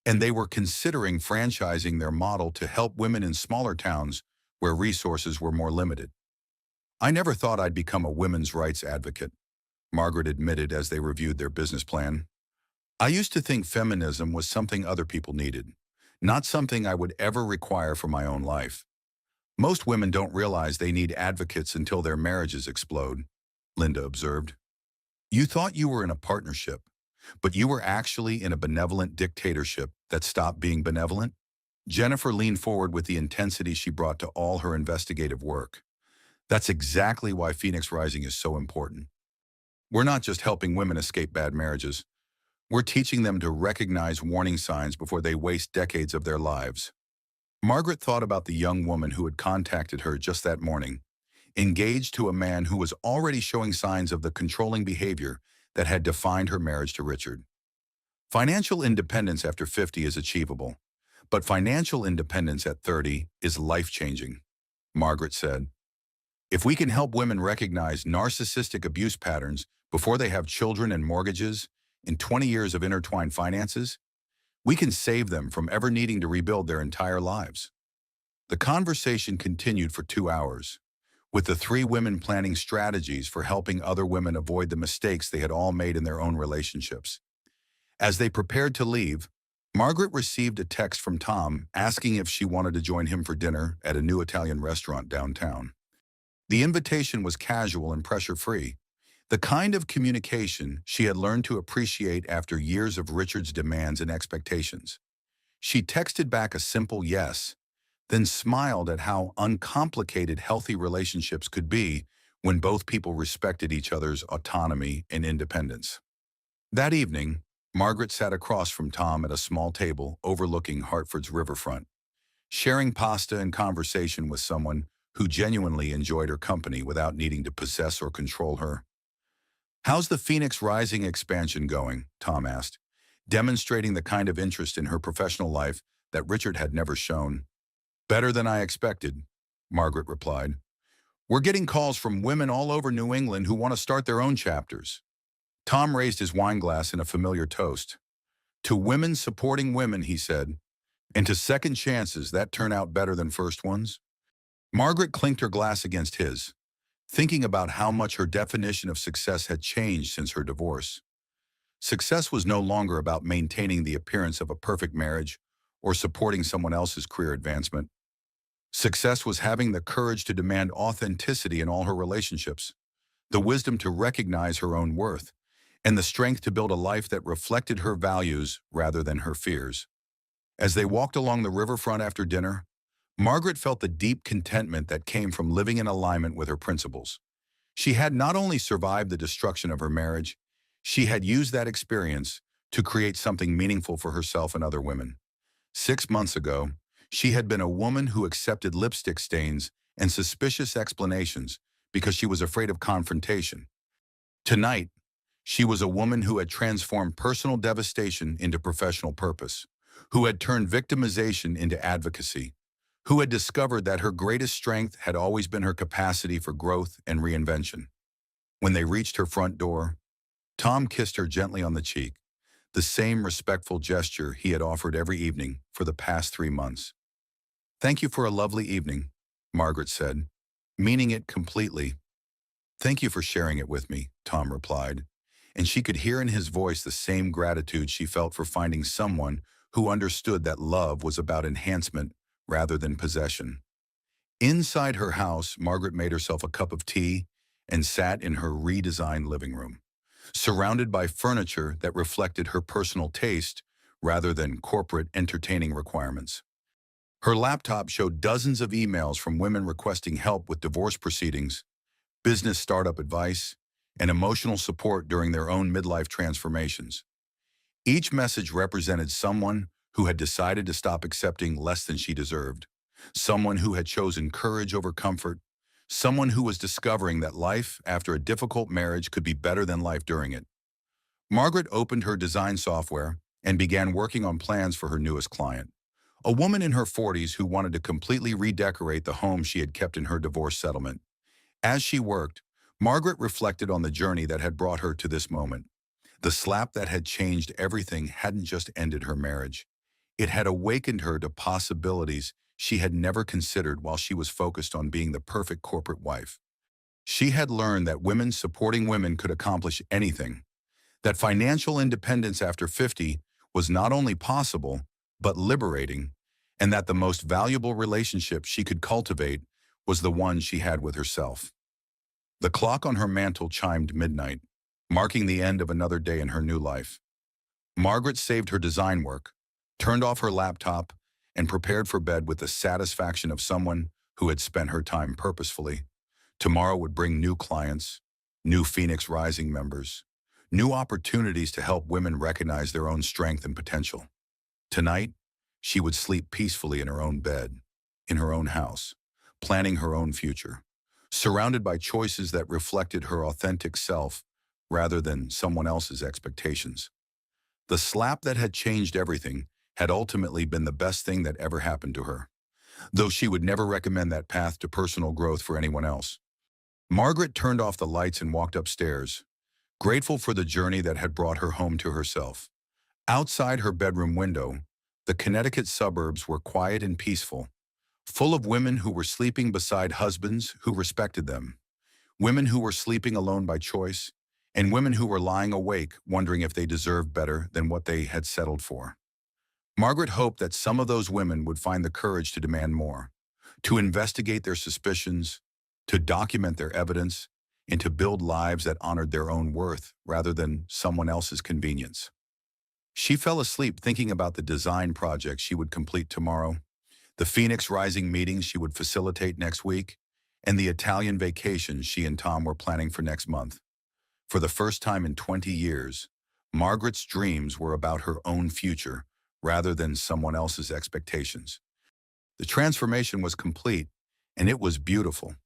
and they were considering franchising their model to help women in smaller towns where resources were more limited. "I never thought I'd become a women's rights advocate," Margaret admitted as they reviewed their business plan. "I used to think feminism was something other people needed, not something I would ever require for my own life. Most women don't realize they need advocates until their marriages explode," Linda observed. "You thought you were in a partnership, but you were actually in a benevolent dictatorship that stopped being benevolent?" Jennifer leaned forward with the intensity she brought to all her investigative work. That's exactly why Phoenix Rising is so important. We're not just helping women escape bad marriages. We're teaching them to recognize warning signs before they waste decades of their lives. Margaret thought about the young woman who had contacted her just that morning, engaged to a man who was already showing signs of the controlling behavior that had defined her marriage to Richard. Financial independence after 50 is achievable, but financial independence at 30 is life-changing, Margaret said. If we can help women recognize narcissistic abuse patterns before they have children and mortgages in 20 years of intertwined finances, we can save them from ever needing to rebuild their entire lives. The conversation continued for 2 hours, with the three women planning strategies for helping other women avoid the mistakes they had all made in their own relationships. As they prepared to leave, Margaret received a text from Tom asking if she wanted to join him for dinner at a new Italian restaurant downtown. The invitation was casual and pressure-free, the kind of communication she had learned to appreciate after years of Richard's demands and expectations. She texted back a simple yes, then smiled at how uncomplicated healthy relationships could be when both people respected each other's autonomy and independence. That evening, Margaret sat across from Tom at a small table overlooking Hartford's riverfront, sharing pasta and conversation with someone who genuinely enjoyed her company without needing to possess or control her. "How's the Phoenix Rising expansion going?" Tom asked, demonstrating the kind of interest in her professional life that Richard had never shown. "Better than I expected," Margaret replied. "We're getting calls from women all over New England who want to start their own chapters." Tom raised his wine glass in a familiar toast. "To women supporting women," he said, "and to second chances that turn out better than first ones." Margaret clinked her glass against his, thinking about how much her definition of success had changed since her divorce. Success was no longer about maintaining the appearance of a perfect marriage or supporting someone else's career advancement. Success was having the courage to demand authenticity in all her relationships, the wisdom to recognize her own worth, and the strength to build a life that reflected her values rather than her fears. As they walked along the riverfront after dinner, Margaret felt the deep contentment that came from living in alignment with her principles. She had not only survived the destruction of her marriage, she had used that experience to create something meaningful for herself and other women. 6 months ago, she had been a woman who accepted lipstick stains and suspicious explanations because she was afraid of confrontation. Tonight, she was a woman who had transformed personal devastation into professional purpose, who had turned victimization into advocacy, who had discovered that her greatest strength had always been her capacity for growth and reinvention. When they reached her front door, Tom kissed her gently on the cheek, the same respectful gesture he had offered every evening for the past 3 months. "Thank you for a lovely evening," Margaret said, meaning it completely. "Thank you for sharing it with me," Tom replied, and she could hear in his voice the same gratitude she felt for finding someone who understood that love was about enhancement rather than possession. Inside her house, Margaret made herself a cup of tea and sat in her redesigned living room, surrounded by furniture that reflected her personal taste rather than corporate entertaining requirements. Her laptop showed dozens of emails from women requesting help with divorce proceedings, business startup advice, and emotional support during their own midlife transformations. Each message represented someone who had decided to stop accepting less than she deserved, someone who had chosen courage over comfort, someone who was discovering that life after a difficult marriage could be better than life during it. Margaret opened her design software and began working on plans for her newest client, a woman in her 40s who wanted to completely redecorate the home she had kept in her divorce settlement. As she worked, Margaret reflected on the journey that had brought her to this moment. The slap that had changed everything hadn't just ended her marriage. It had awakened her to possibilities she had never considered while she was focused on being the perfect corporate wife. She had learned that women supporting women could accomplish anything, that financial independence after 50 was not only possible, but liberating, and that the most valuable relationship she could cultivate was the one she had with herself. The clock on her mantle chimed midnight, marking the end of another day in her new life. Margaret saved her design work, turned off her laptop, and prepared for bed with the satisfaction of someone who had spent her time purposefully. Tomorrow would bring new clients, new Phoenix Rising members, new opportunities to help women recognize their own strength and potential. Tonight, she would sleep peacefully in her own bed, in her own house, planning her own future, surrounded by choices that reflected her authentic self rather than someone else's expectations. The slap that had changed everything had ultimately been the best thing that ever happened to her, though she would never recommend that path to personal growth for anyone else. Margaret turned off the lights and walked upstairs, grateful for the journey that had brought her home to herself. Outside her bedroom window, the Connecticut suburbs were quiet and peaceful, full of women who were sleeping beside husbands who respected them, women who were sleeping alone by choice, and women who were lying awake wondering if they deserved better than what they had settled for. Margaret hoped that some of those women would find the courage to demand more, to investigate their suspicions, to document their evidence, and to build lives that honored their own worth rather than someone else's convenience. She fell asleep thinking about the design project she would complete tomorrow, the Phoenix Rising meetings she would facilitate next week, and the Italian vacation she and Tom were planning for next month. For the first time in 20 years, Margaret's dreams were about her own future rather than someone else's expectations. The transformation was complete, and it was beautiful.